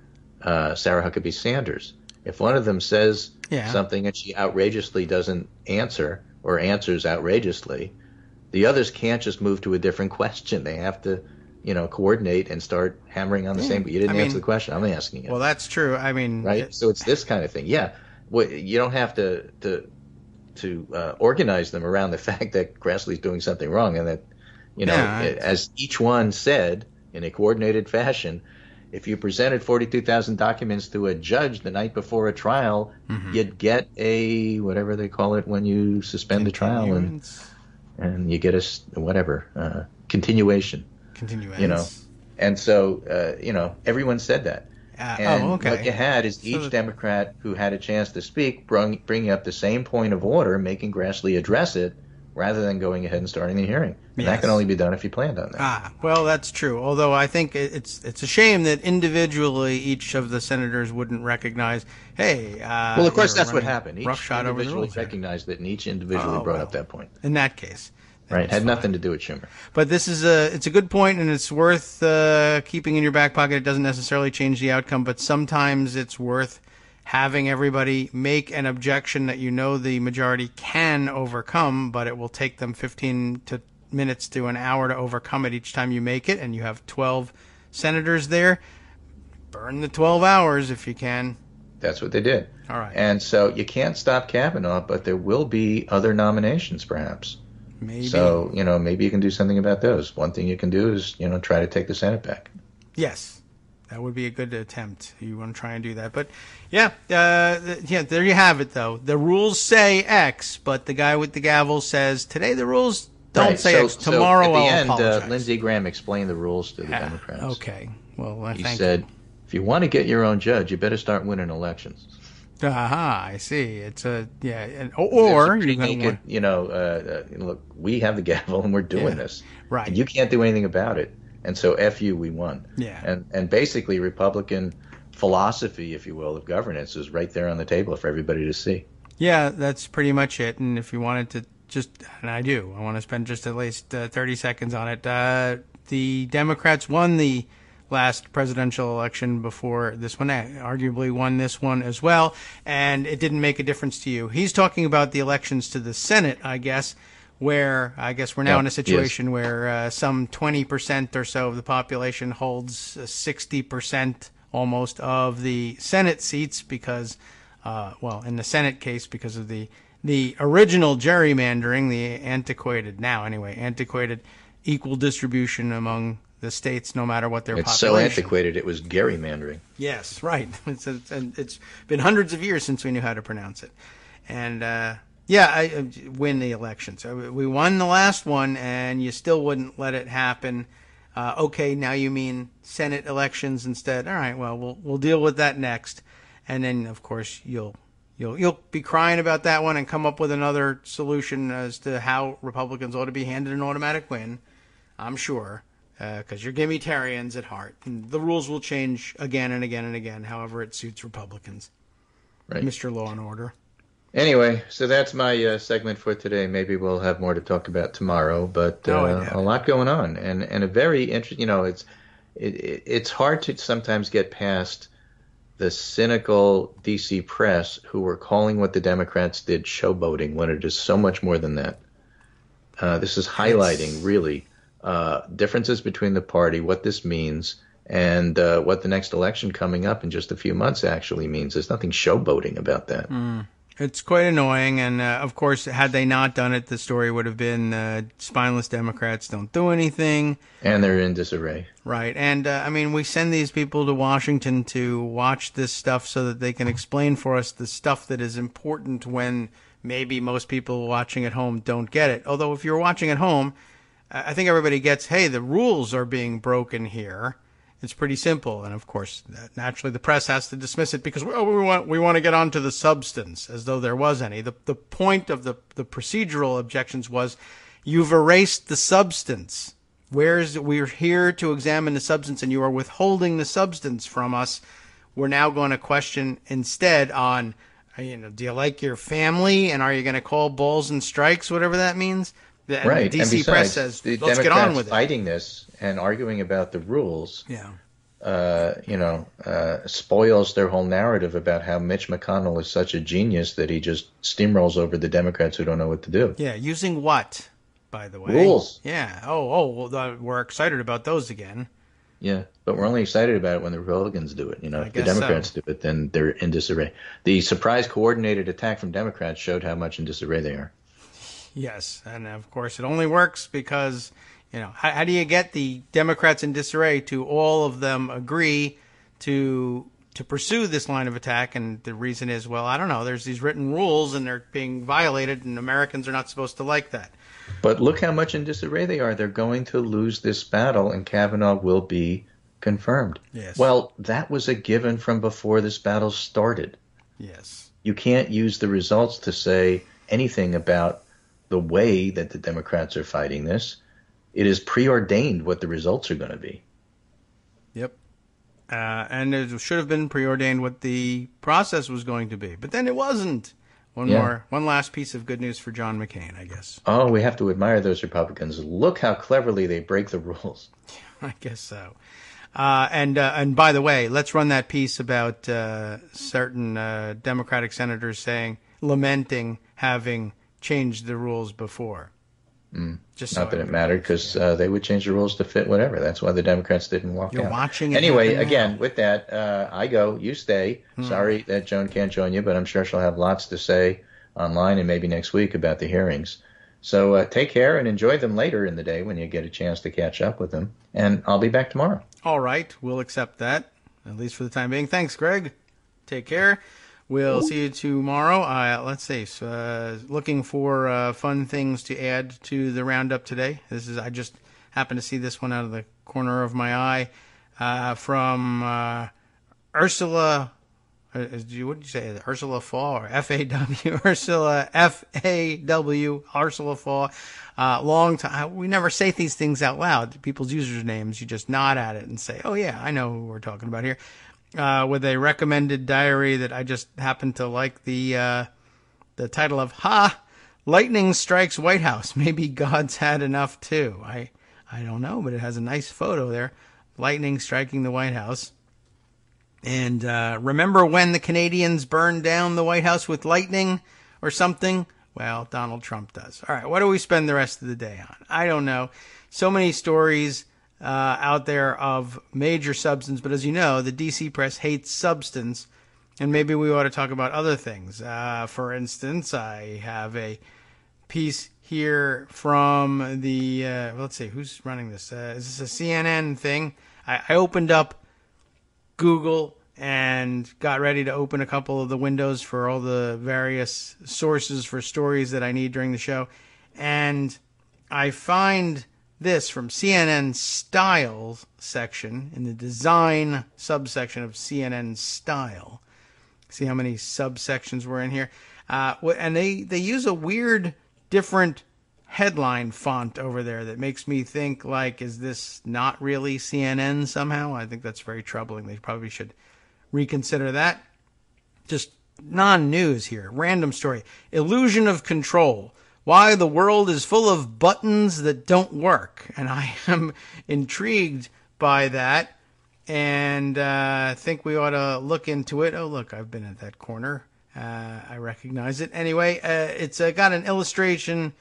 Sarah Huckabee Sanders. If one of them says something and she outrageously doesn't answer or answers outrageously, the others can't just move to a different question. They have to, coordinate and start hammering on the same. But you didn't answer the question. I'm asking it. Well, that's true. I mean, right. So it's this kind of thing. Yeah. Well, you don't have to organize them around the fact that Grassley's doing something wrong, and that as each one said in a coordinated fashion, if you presented 42,000 documents to a judge the night before a trial, you'd get a whatever they call it when you suspend the trial, and you get a continuation. And so everyone said that. And what you had is each Democrat who had a chance to speak bringing up the same point of order, making Grassley address it, rather than going ahead and starting the hearing. And that can only be done if you planned on that. Well, that's true. Although I think it's a shame that individually each of the senators wouldn't recognize, hey... well, of course, that's what happened. Each individually recognized it, and each individually brought up that point. In that case. Right, had nothing to do with Schumer. But this is it's a good point, and it's worth keeping in your back pocket. It doesn't necessarily change the outcome, but sometimes it's worth having everybody make an objection that the majority can overcome, but it will take them 15 minutes to an hour to overcome it each time you make it, and you have 12 senators there. Burn the 12 hours if you can. That's what they did. All right. And so you can't stop Kavanaugh, but there will be other nominations, perhaps. Maybe. So, maybe you can do something about those. One thing you can do is, try to take the Senate back. Yes. That would be a good attempt. You want to try and do that. But, there you have it, though. The rules say X, but the guy with the gavel says, today the rules don't say X. Tomorrow I'll apologize. At the end, Lindsey Graham explained the rules to the Democrats. Okay. Well, he said, if you want to get your own judge, you better start winning elections. I see. It's or you naked, look, we have the gavel and we're doing this, right? And you can't do anything about it. And so, F you, we won. Yeah. And basically, Republican philosophy, if you will, of governance is right there on the table for everybody to see. Yeah, that's pretty much it. And if you wanted to I want to spend just at least 30 seconds on it. The Democrats won the last presidential election before this one, arguably won this one as well, and it didn't make a difference to you. He's talking about the elections to the Senate, I guess, where we're now in a situation where some 20% or so of the population holds 60% almost of the Senate seats because, in the Senate case, because of the original gerrymandering, the antiquated equal distribution among the states, no matter what their population. It's so antiquated, it was gerrymandering. Yes, right. It's been hundreds of years since we knew how to pronounce it. And, I win the election. So we won the last one, and you still wouldn't let it happen. Okay, now you mean Senate elections instead. All right, well, we'll deal with that next. And then, of course, you'll be crying about that one and come up with another solution as to how Republicans ought to be handed an automatic win, I'm sure. Because you're Gimmitarians at heart. And the rules will change again and again and again, however it suits Republicans. Right. Mr. Law and Order. Anyway, so that's my segment for today. Maybe we'll have more to talk about tomorrow, but a lot going on. And a very interesting, it's hard to sometimes get past the cynical D.C. press who were calling what the Democrats did showboating when it is so much more than that. This is highlighting, really, differences between the party, what this means, and what the next election coming up in just a few months actually means. There's nothing showboating about that. It's quite annoying, and of course, had they not done it, the story would have been spineless Democrats don't do anything. And they're in disarray. Right, and I mean, we send these people to Washington to watch this stuff so that they can explain for us the stuff that is important when maybe most people watching at home don't get it. Although if you're watching at home, I think everybody gets, hey, the rules are being broken here. It's pretty simple, and of course, naturally, the press has to dismiss it because we want to get on to the substance, as though there was any. The point of the procedural objections was, you've erased the substance. We're here to examine the substance, and you are withholding the substance from us. We're now going to question instead on, do you like your family, and are you going to call balls and strikes, whatever that means? Right. The DC and besides, press says, the let's Democrats get on with it. Fighting this and arguing about the rules, yeah. Spoils their whole narrative about how Mitch McConnell is such a genius that he just steamrolls over the Democrats who don't know what to do. Yeah, using what, by the way? Rules. Yeah. Well, we're excited about those again. Yeah, but we're only excited about it when the Republicans do it. If the Democrats do it, then they're in disarray. The surprise coordinated attack from Democrats showed how much in disarray they are. Yes, and of course it only works because, how do you get the Democrats in disarray to all of them agree to pursue this line of attack? And the reason is, well, I don't know, there's these written rules and they're being violated and Americans are not supposed to like that. But look how much in disarray they are. They're going to lose this battle and Kavanaugh will be confirmed. Yes. Well, that was a given from before this battle started. Yes. You can't use the results to say anything about the way that the Democrats are fighting this. It is preordained what the results are going to be. Yep. And it should have been preordained what the process was going to be. But then it wasn't. One last piece of good news for John McCain, I guess. Oh, we have to admire those Republicans. Look how cleverly they break the rules. I guess so. And by the way, let's run that piece about certain Democratic senators lamenting having changed the rules before. Just Not that it mattered, because they would change the rules to fit whatever. That's why the Democrats didn't walk out. You're watching it. Anyway, again, with that, I go. You stay. Sorry that Joan can't join you, but I'm sure she'll have lots to say online and maybe next week about the hearings. So take care and enjoy them later in the day when you get a chance to catch up with them. And I'll be back tomorrow. All right. We'll accept that, at least for the time being. Thanks, Greg. Take care. We'll see you tomorrow. Let's see. Looking for fun things to add to the roundup today. I just happened to see this one out of the corner of my eye from Ursula. What did you say? Ursula Faw or F-A-W? Ursula F-A-W. Ursula Faw. Long time. We never say these things out loud. People's usernames. You just nod at it and say, "Oh yeah, I know who we're talking about here." With a recommended diary that I just happened to like the title of Lightning Strikes White House. Maybe God's had enough too. I don't know, but it has a nice photo there. Lightning striking the White House. And remember when the Canadians burned down the White House with lightning or something? Well, Donald Trump does. All right, what do we spend the rest of the day on? I don't know. So many stories out there of major substance, but as you know, the DC press hates substance, and maybe we ought to talk about other things. For instance, I have a piece here from the, let's see, who's running this? Is this a CNN thing? I opened up Google and got ready to open a couple of the windows for all the various sources for stories that I need during the show, and I find this from CNN Styles section in the design subsection of CNN Style. See how many subsections were in here? And they use a weird, different headline font over there that makes me think, like, is this not really CNN somehow? I think that's very troubling. They probably should reconsider that. Just non-news here. Random story. Illusion of control. Why the world is full of buttons that don't work. And I am intrigued by that and think we ought to look into it. Oh, look, I've been at that corner. I recognize it. Anyway, it's got an illustration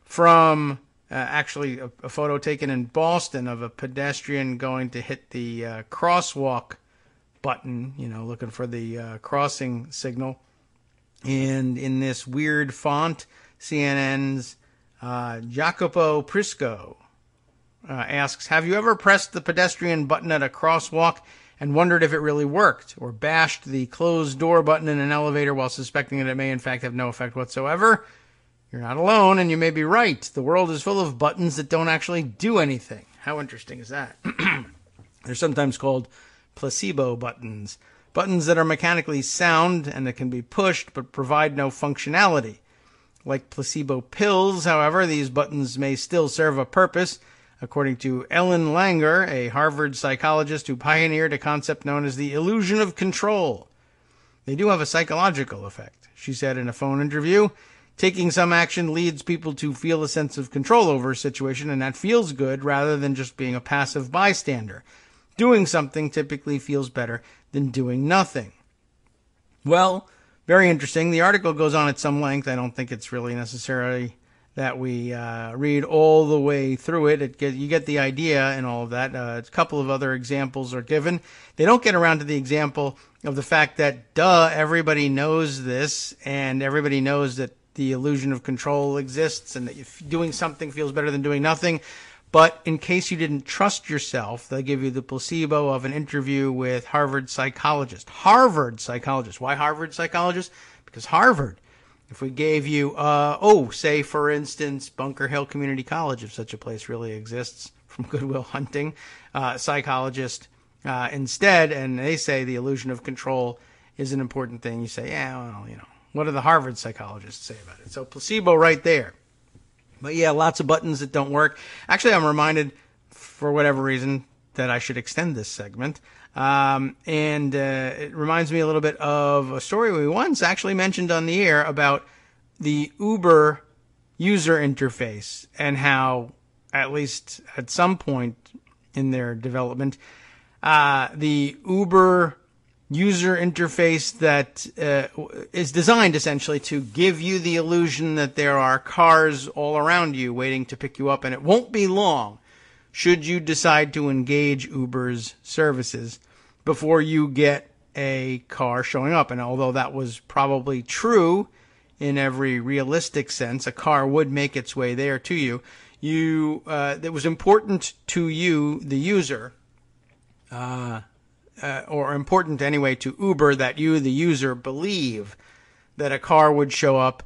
from actually a photo taken in Boston of a pedestrian going to hit the crosswalk button, looking for the crossing signal. And in this weird font, CNN's Jacopo Prisco asks, have you ever pressed the pedestrian button at a crosswalk and wondered if it really worked, or bashed the closed door button in an elevator while suspecting that it may in fact have no effect whatsoever? You're not alone, and you may be right. The world is full of buttons that don't actually do anything. How interesting is that? They're sometimes called placebo buttons. Buttons that are mechanically sound and that can be pushed but provide no functionality. Like placebo pills, however, these buttons may still serve a purpose, according to Ellen Langer, a Harvard psychologist who pioneered a concept known as the illusion of control. They do have a psychological effect, she said in a phone interview. Taking some action leads people to feel a sense of control over a situation, and that feels good rather than just being a passive bystander. Doing something typically feels better than doing nothing. Well, very interesting. The article goes on at some length. I don't think it's really necessary that we read all the way through it. You get the idea and all of that. A couple of other examples are given. They don't get around to the example of the fact that, everybody knows this, and everybody knows that the illusion of control exists and that if doing something feels better than doing nothing. But in case you didn't trust yourself, they'll give you the placebo of an interview with Harvard psychologist. Harvard psychologist. Why Harvard psychologist? Because Harvard. If we gave you, say, for instance, Bunker Hill Community College, if such a place really exists, from Good Will Hunting, psychologist instead, and they say the illusion of control is an important thing. You say, what do the Harvard psychologists say about it? So placebo right there. But yeah, lots of buttons that don't work. Actually, I'm reminded, for whatever reason, that I should extend this segment. It reminds me a little bit of a story we once actually mentioned on the air about the Uber user interface and how, at least at some point in their development, the Uber user interface that is designed essentially to give you the illusion that there are cars all around you waiting to pick you up, and it won't be long should you decide to engage Uber's services before you get a car showing up. And although that was probably true in every realistic sense, a car would make its way there to you. It was important to you, the user, or important anyway to Uber, that you, the user, believe that a car would show up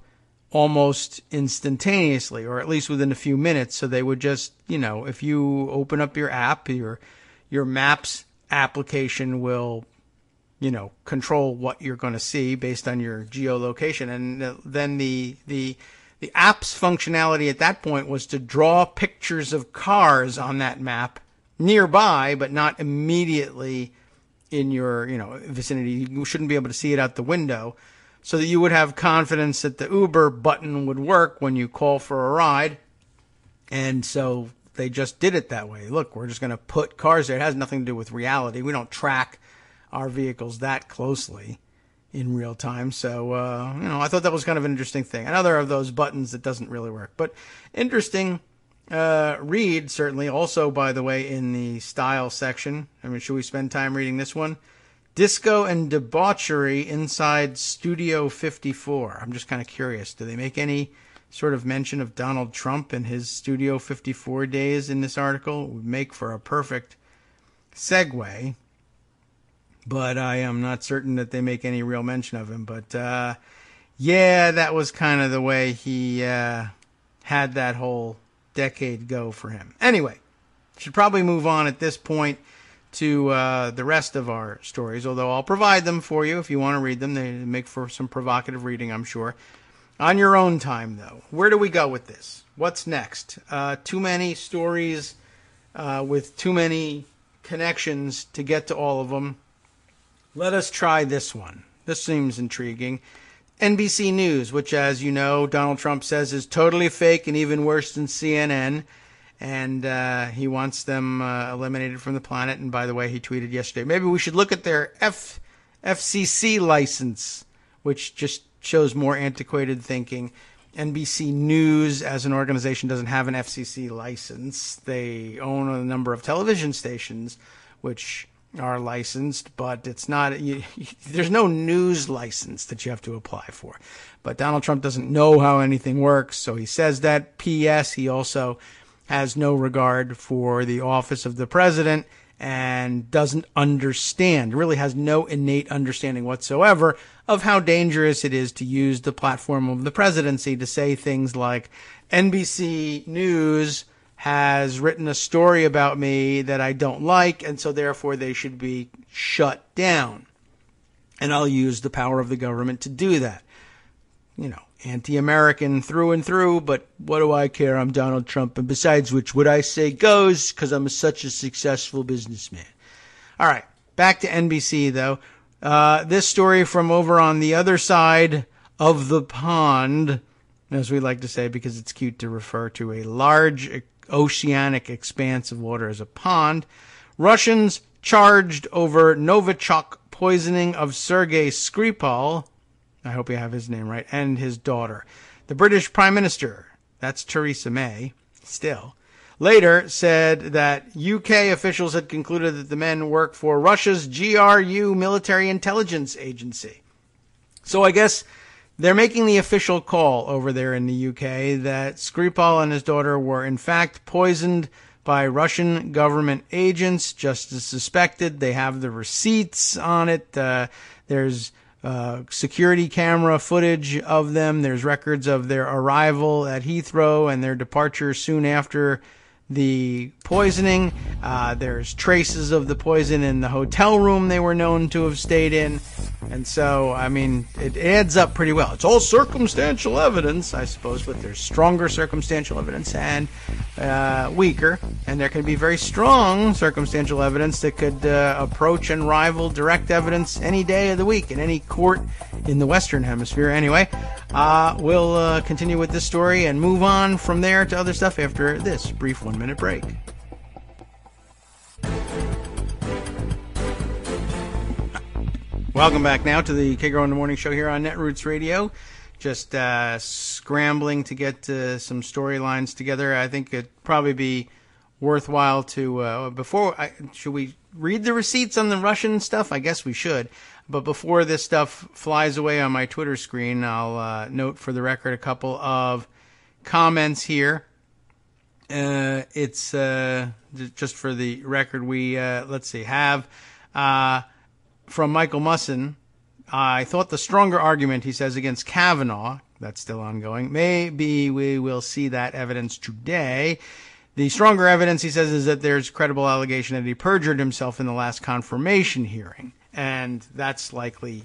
almost instantaneously, or at least within a few minutes. So they would just, if you open up your app, your Maps application will, control what you're going to see based on your geolocation. And then the app's functionality at that point was to draw pictures of cars on that map nearby, but not immediately in your, vicinity. You shouldn't be able to see it out the window, so that you would have confidence that the Uber button would work when you call for a ride. And so they just did it that way. Look, we're just going to put cars there. It has nothing to do with reality. We don't track our vehicles that closely in real time. So, I thought that was kind of an interesting thing. Another of those buttons that doesn't really work. But interesting read, certainly. Also, by the way, in the style section. Should we spend time reading this one? Disco and Debauchery Inside Studio 54. I'm just kind of curious. Do they make any sort of mention of Donald Trump and his Studio 54 days in this article? It would make for a perfect segue. But I am not certain that they make any real mention of him. But, that was kind of the way he had that whole decade go for him. Anyway, should probably move on at this point to the rest of our stories, although I'll provide them for you if you want to read them. They make for some provocative reading, I'm sure. On your own time, though. Where do we go with this? What's next? Too many stories with too many connections to get to all of them. Let us try this one. This seems intriguing. NBC News, which, as you know, Donald Trump says is totally fake and even worse than CNN. And he wants them eliminated from the planet. And by the way, he tweeted yesterday, maybe we should look at their FCC license, which just shows more antiquated thinking. NBC News, as an organization, doesn't have an FCC license. They own a number of television stations, which are licensed, but it's not. There's no news license that you have to apply for. But Donald Trump doesn't know how anything works, so he says that. P.S. He also has no regard for the office of the president and doesn't understand, really has no innate understanding whatsoever of how dangerous it is to use the platform of the presidency to say things like, NBC News has written a story about me that I don't like, and so therefore they should be shut down. And I'll use the power of the government to do that. You know, anti-American through and through, but what do I care? I'm Donald Trump, and besides which, what I say goes, because I'm such a successful businessman. All right, back to NBC, though. This story from over on the other side of the pond, as we like to say, because it's cute to refer to a large oceanic expanse of water as a pond. Russians charged over Novichok poisoning of Sergei Skripal, I hope you have his name right, and his daughter. The British Prime Minister, that's Theresa May, still, later said that UK officials had concluded that the men work for Russia's GRU military intelligence agency. So I guess they're making the official call over there in the UK that Skripal and his daughter were in fact poisoned by Russian government agents, just as suspected. They have the receipts on it. There's security camera footage of them. There's records of their arrival at Heathrow and their departure soon after the poisoning. There's traces of the poison in the hotel room they were known to have stayed in. And so, I mean, it adds up pretty well. It's all circumstantial evidence, I suppose, but there's stronger circumstantial evidence and weaker. And there can be very strong circumstantial evidence that could approach and rival direct evidence any day of the week in any court in the Western Hemisphere. Anyway, we'll continue with this story and move on from there to other stuff after this brief 1-minute break. Welcome back now to the Kagro in the Morning Show here on Netroots Radio. Just scrambling to get some storylines together. I think it'd probably be worthwhile to, should we read the receipts on the Russian stuff? I guess we should. But before this stuff flies away on my Twitter screen, I'll note for the record a couple of comments here. It's just for the record, we, have from Michael Musson. I thought the stronger argument, he says, against Kavanaugh, that's still ongoing. Maybe we will see that evidence today. The stronger evidence, he says, is that there's credible allegation that he perjured himself in the last confirmation hearing. And that's likely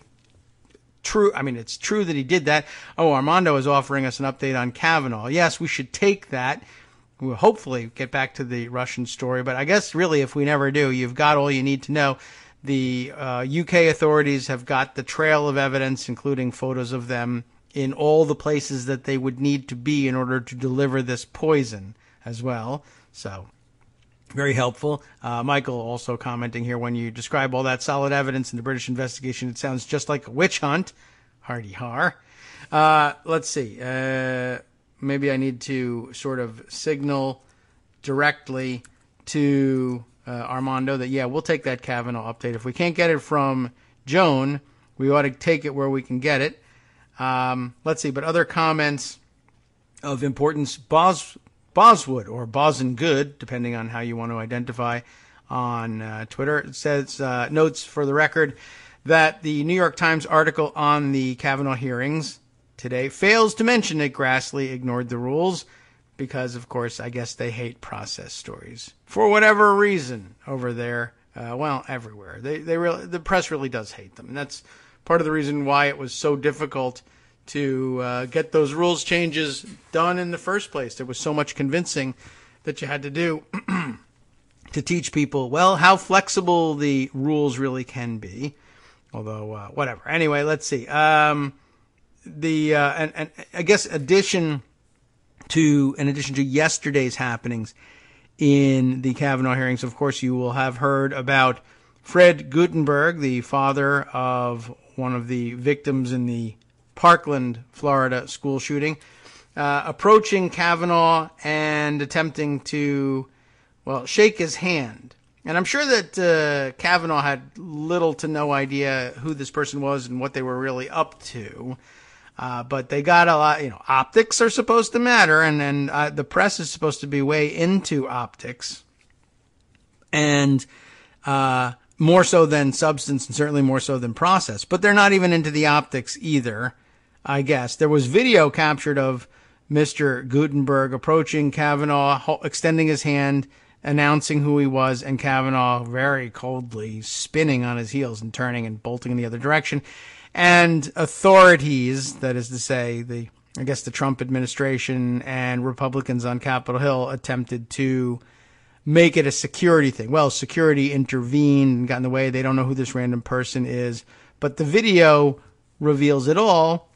true. I mean, it's true that he did that. Oh, Armando is offering us an update on Kavanaugh. Yes, we should take that. We'll hopefully get back to the Russian story. But I guess really, if we never do, you've got all you need to know. The UK authorities have got the trail of evidence, including photos of them in all the places that they would need to be in order to deliver this poison as well. So, very helpful. Michael also commenting here, when you describe all that solid evidence in the British investigation, it sounds just like a witch hunt. Hardy har. Let's see. Maybe I need to sort of signal directly to Armando that, yeah, we'll take that Kavanaugh update. If we can't get it from Joan, we ought to take it where we can get it. Let's see, but other comments of importance. Boswood, or Bosengood, depending on how you want to identify on Twitter. It says, notes for the record that the New York Times article on the Kavanaugh hearings today fails to mention that Grassley ignored the rules because, of course, I guess they hate process stories for whatever reason over there. Everywhere. The press really does hate them. And that's part of the reason why it was so difficult to get those rules changes done in the first place. There was so much convincing that you had to do to teach people, well, how flexible the rules really can be. Although, whatever. Anyway, let's see. And I guess in addition to yesterday's happenings in the Kavanaugh hearings, of course, you will have heard about Fred Guttenberg, the father of one of the victims in the Parkland, Florida school shooting. approaching Kavanaugh and attempting to, shake his hand. And I'm sure that Kavanaugh had little to no idea who this person was and what they were really up to. But they got a lot, optics are supposed to matter, and the press is supposed to be way into optics. And more so than substance, and certainly more so than process. But they're not even into the optics either, I guess. There was video captured of Mr. Gutenberg approaching Kavanaugh, extending his hand, announcing who he was, and Kavanaugh very coldly spinning on his heels and turning and bolting in the other direction. And authorities, that is to say, the Trump administration and Republicans on Capitol Hill attempted to make it a security thing. Well, security intervened and got in the way. They don't know who this random person is. But the video reveals it all.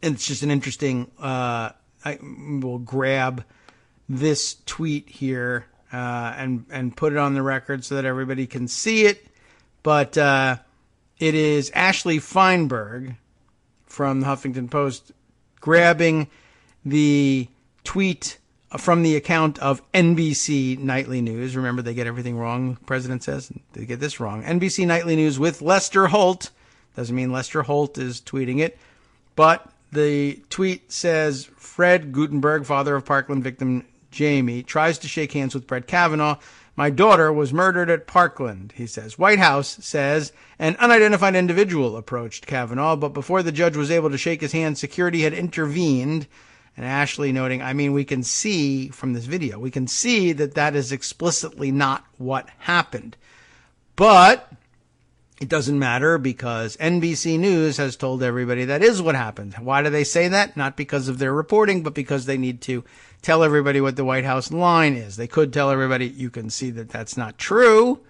And it's just an interesting, we'll grab this tweet here and put it on the record so that everybody can see it. But it is Ashley Feinberg from the Huffington Post grabbing the tweet from the account of NBC Nightly News. Remember, they get everything wrong, the president says. They get this wrong. NBC Nightly News with Lester Holt. Doesn't mean Lester Holt is tweeting it. But the tweet says, Fred Gutenberg, father of Parkland victim Jamie, tries to shake hands with Brett Kavanaugh. My daughter was murdered at Parkland, he says. White House says an unidentified individual approached Kavanaugh, but before the judge was able to shake his hand, security had intervened. And Ashley noting, we can see from this video, we can see that is explicitly not what happened. But it doesn't matter because NBC News has told everybody that is what happened. Why do they say that? Not because of their reporting, but because they need to tell everybody what the White House line is. They could tell everybody, you can see that that's not true.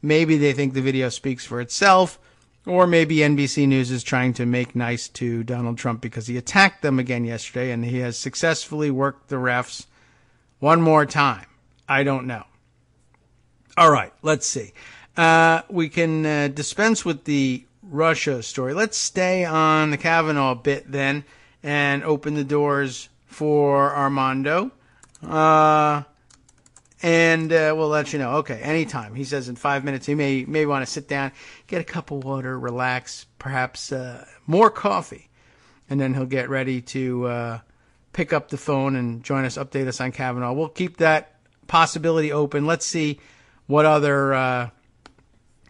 Maybe they think the video speaks for itself. Or maybe NBC News is trying to make nice to Donald Trump because he attacked them again yesterday and he has successfully worked the refs one more time. I don't know. All right, let's see. We can dispense with the Russia story. Let's stay on the Kavanaugh bit then and open the doors for Armando. And we'll let you know. Okay, anytime. He says in 5 minutes he may want to sit down, get a cup of water, relax, perhaps more coffee. And then he'll get ready to pick up the phone and join us, update us on Kavanaugh. We'll keep that possibility open. Let's see what other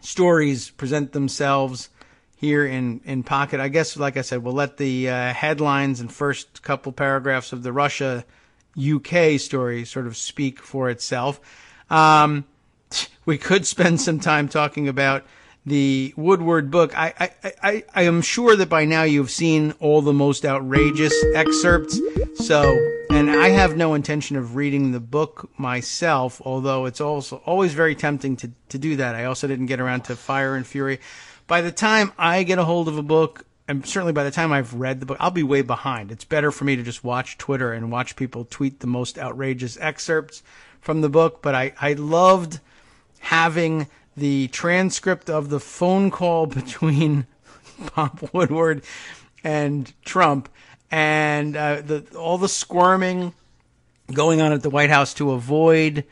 stories present themselves here in Pocket. I guess, like I said, we'll let the headlines and first couple paragraphs of the Russia UK story sort of speak for itself. We could spend some time talking about the Woodward book. I am sure that by now you've seen all the most outrageous excerpts. And I have no intention of reading the book myself, although it's also always very tempting to do that. I also didn't get around to Fire and Fury. By the time I get a hold of a book, and certainly by the time I've read the book, I'll be way behind. It's better for me to just watch Twitter and watch people tweet the most outrageous excerpts from the book. But I loved having the transcript of the phone call between Bob Woodward and Trump and all the squirming going on at the White House to avoid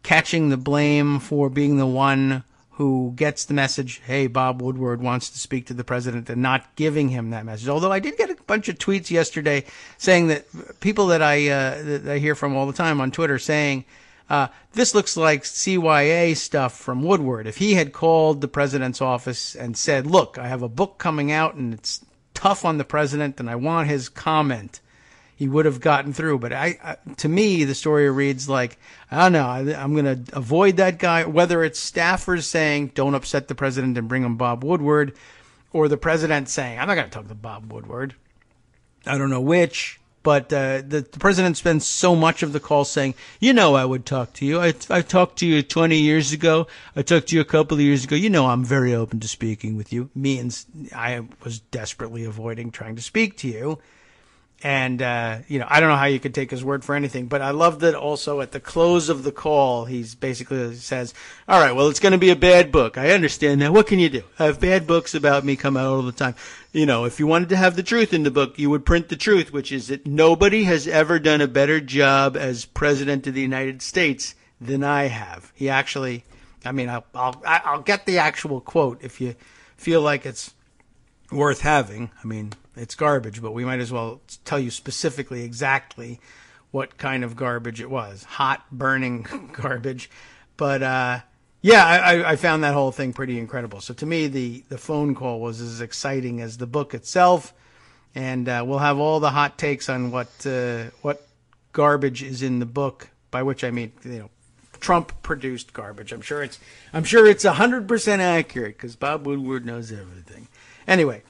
catching the blame for being the one who gets the message, hey, Bob Woodward wants to speak to the president, and not giving him that message. Although I did get a bunch of tweets yesterday saying that people that I hear from all the time on Twitter saying, this looks like CYA stuff from Woodward. If he had called the president's office and said, look, I have a book coming out and it's tough on the president and I want his comment, he would have gotten through. But to me, the story reads like, I don't know, I'm going to avoid that guy, whether it's staffers saying, don't upset the president and bring him Bob Woodward, or the president saying, I'm not going to talk to Bob Woodward. I don't know which, but the president spends so much of the call saying, I would talk to you. I talked to you 20 years ago. I talked to you a couple of years ago. I'm very open to speaking with you. Means I was desperately avoiding trying to speak to you. And, I don't know how you could take his word for anything, but I love that also at the close of the call, he's basically says, all right, well, it's going to be a bad book. I understand that. What can you do? I have bad books about me come out all the time. If you wanted to have the truth in the book, you would print the truth, which is that nobody has ever done a better job as president of the United States than I have. He actually, I'll get the actual quote if you feel like it's worth having. It's garbage, but we might as well tell you specifically exactly what kind of garbage it was. Hot, burning garbage. But, I found that whole thing pretty incredible. So to me, the phone call was as exciting as the book itself. And we'll have all the hot takes on what garbage is in the book, by which I mean, Trump-produced garbage. I'm sure it's 100% accurate because Bob Woodward knows everything. Anyway.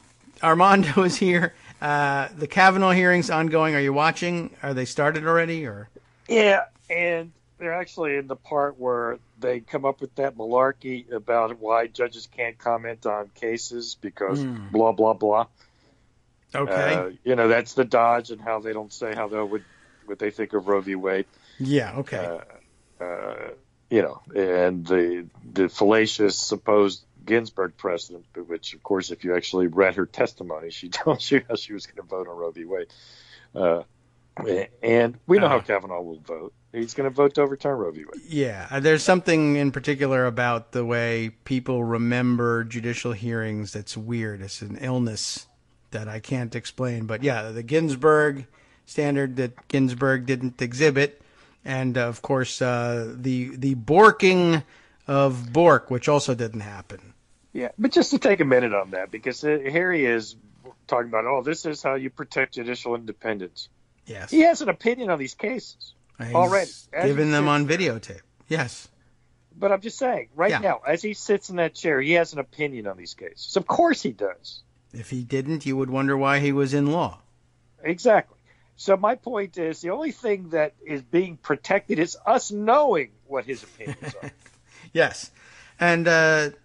Armando is here. The Kavanaugh hearings ongoing. Are you watching? Are they started already? Or yeah, and they're actually in the part where they come up with that malarkey about why judges can't comment on cases because blah blah blah. Okay. That's the dodge and how they don't say how they would what they think of Roe v. Wade. Yeah. Okay. And the fallacious supposed Ginsburg precedent, which, of course, if you actually read her testimony, she tells you how she was going to vote on Roe v. Wade. And we know how Kavanaugh will vote. He's going to vote to overturn Roe v. Wade. Yeah. There's something in particular about the way people remember judicial hearings that's weird. It's an illness that I can't explain. But, yeah, the Ginsburg standard that Ginsburg didn't exhibit. And, of course, the borking of Bork, which also didn't happen. Yeah, but just to take a minute on that, because here he is talking about, this is how you protect judicial independence. Yes. He has an opinion on these cases already. Given them on videotape. Yes. But I'm just saying, now, as he sits in that chair, he has an opinion on these cases. Of course he does. If he didn't, you would wonder why he was in law. Exactly. So my point is, the only thing that is being protected is us knowing what his opinions are. Yes. And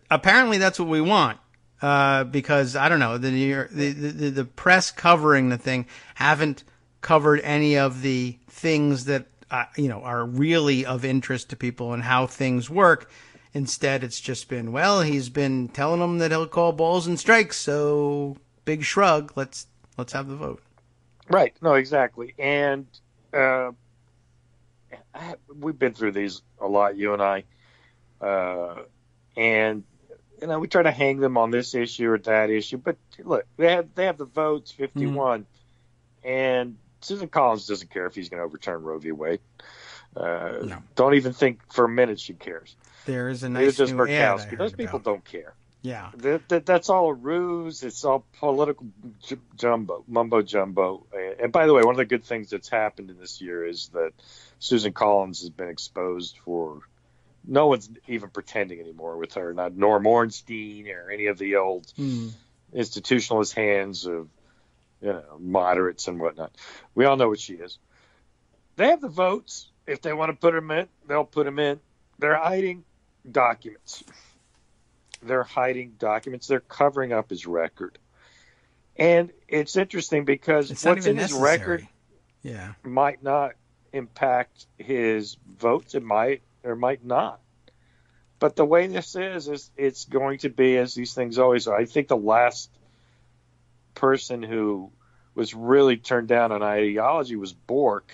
apparently that's what we want because, I don't know, the press covering the thing haven't covered any of the things that, are really of interest to people and how things work. Instead, it's just been, he's been telling them that he'll call balls and strikes, so big shrug, let's have the vote. Right. No, exactly. And we've been through these a lot, you and I. And we try to hang them on this issue or that issue, but look, they have the votes 51, and Susan Collins doesn't care if he's going to overturn Roe v. Wade. No. Don't even think for a minute she cares. There is a nice new ad I heard Those people about. don't care. Yeah, that's all a ruse. It's all political mumbo jumbo. And by the way, one of the good things that's happened in this year is that Susan Collins has been exposed for. No one's even pretending anymore with her. Not Norm Ornstein or any of the old institutionalist hands of, moderates and whatnot. We all know what she is. They have the votes. If they want to put them in, they'll put them in. They're hiding documents. They're covering up his record. And it's interesting because what's in his record might not impact his votes. It might or might not. But the way this is it's going to be as these things always are. I think the last person who was really turned down on ideology was Bork,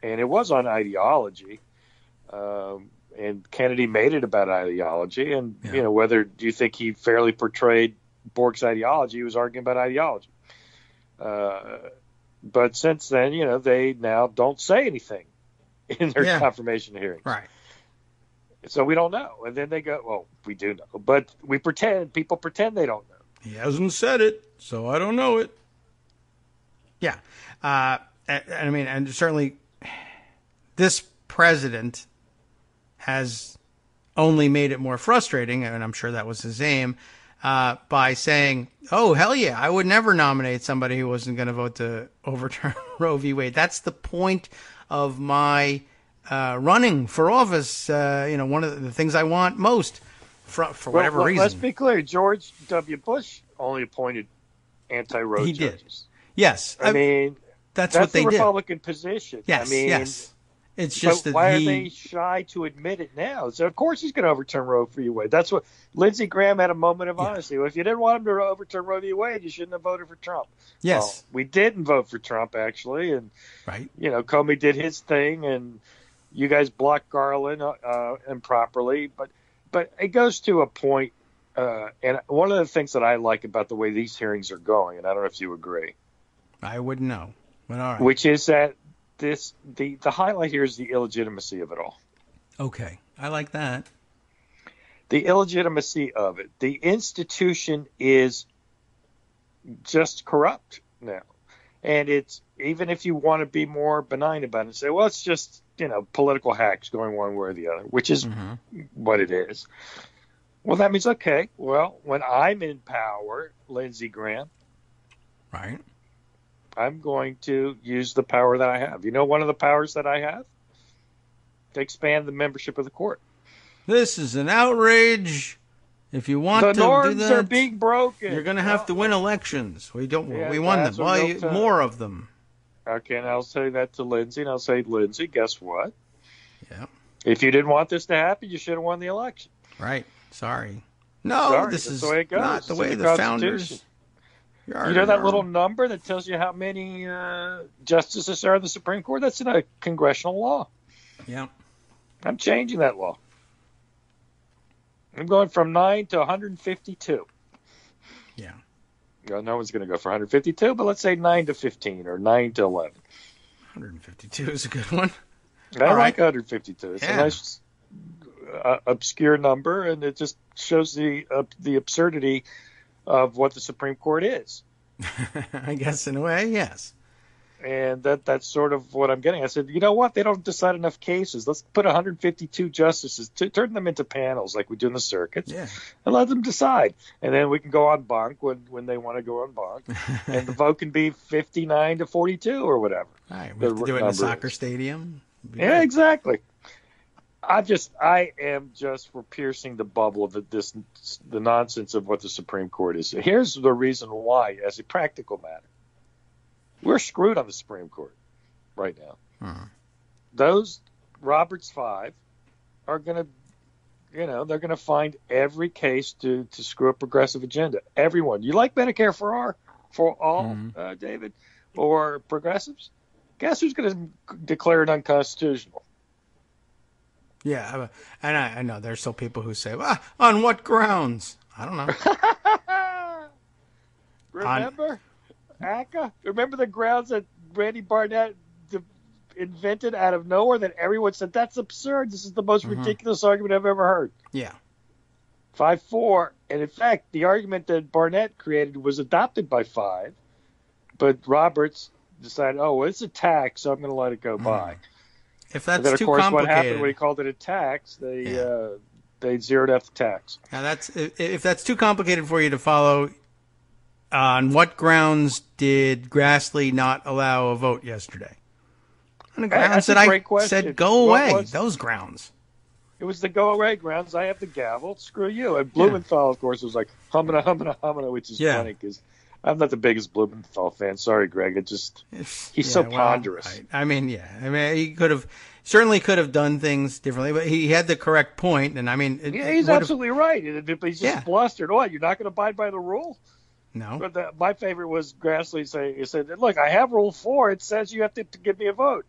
and it was on ideology. And Kennedy made it about ideology. And, whether do you think he fairly portrayed Bork's ideology, he was arguing about ideology. But since then, they now don't say anything in their confirmation hearings. Right. So we don't know. And then they go, well, we do know. But people pretend they don't know. He hasn't said it, so I don't know it. Yeah. And certainly this president has only made it more frustrating, and I'm sure that was his aim, by saying, oh, hell yeah, I would never nominate somebody who wasn't going to vote to overturn Roe v. Wade. That's the point of my running for office. One of the things I want most for whatever reason. Let's be clear. George W. Bush only appointed anti-Roe judges. Did. Yes. I mean, that's what they the did. Republican position. Yes, I mean, yes. It's just that why are they shy to admit it now? So of course he's going to overturn Roe v. Wade. That's what Lindsey Graham had a moment of honesty. Well, if you didn't want him to overturn Roe v. Wade, you shouldn't have voted for Trump. Yes. Well, we didn't vote for Trump actually, and right. Comey did his thing, and you guys blocked Garland improperly. But it goes to a point, and one of the things that I like about the way these hearings are going, and I don't know if you agree. I wouldn't know, but all right. Which is that the highlight here is the illegitimacy of it all. Okay, I like that. The illegitimacy of it. The institution is just corrupt now. And it's, even if you want to be more benign about it and say, well, it's just, political hacks going one way or the other, which is what it is. Well, that means, okay, well, when I'm in power, Lindsey Graham, right, I'm going to use the power that I have. One of the powers that I have? To expand the membership of the court. This is an outrage. If you want to do that, the norms are being broken. You're going to have to win elections. We don't. We won them. Well, more of them. Okay, and I'll say that to Lindsey, and I'll say, Lindsey, guess what? Yeah. If you didn't want this to happen, you should have won the election. Right. Sorry. No, this is the way it goes. Not the way the founders. That little number that tells you how many justices are in the Supreme Court? That's in a congressional law. Yeah. I'm changing that law. I'm going from 9 to 152. Yeah. No one's going to go for 152, but let's say 9 to 15 or 9 to 11. 152 is a good one. I like 152. It's a nice obscure number, and it just shows the absurdity of what the Supreme Court is. I guess in a way, yes. And that's sort of what I'm getting. I said, you know what? They don't decide enough cases. Let's put 152 justices, turn them into panels like we do in the circuits, and let them decide. And then we can go on banc when they want to go on banc. And the vote can be 59 to 42 or whatever. All right, we have to do it in a soccer stadium. Yeah, exactly. I am just for piercing the bubble of the nonsense of what the Supreme Court is. Here's the reason why, as a practical matter. We're screwed on the Supreme Court right now. Those Roberts 5 are going to, they're going to find every case to screw up progressive agenda. Everyone. You like Medicare for all, David, or progressives? Guess who's going to declare it unconstitutional? Yeah, and I know there's still people who say, well, on what grounds? I don't know. Remember? ACA? Remember the grounds that Randy Barnett invented out of nowhere that everyone said, that's absurd. This is the most ridiculous argument I've ever heard. Yeah. 5-4. And in fact, the argument that Barnett created was adopted by 5. But Roberts decided, it's a tax, so I'm going to let it go by. If that's then, too course, complicated. What happened when he called it a tax, they zeroed out the tax. Now, if that's too complicated for you to follow, on what grounds did Grassley not allow a vote yesterday? On the grounds that I said go away. Those grounds. It was the go away grounds. I have the gavel. Screw you. And Blumenthal, of course, was like humana, which is funny because I'm not the biggest Blumenthal fan. Sorry, Greg. He's so ponderous. Right. I mean, he certainly could have done things differently, but he had the correct point. And I mean, he's absolutely right. But he's just blustered. What? You're not going to abide by the rule? No. But my favorite was Grassley said, look, I have Rule 4. It says you have to give me a vote.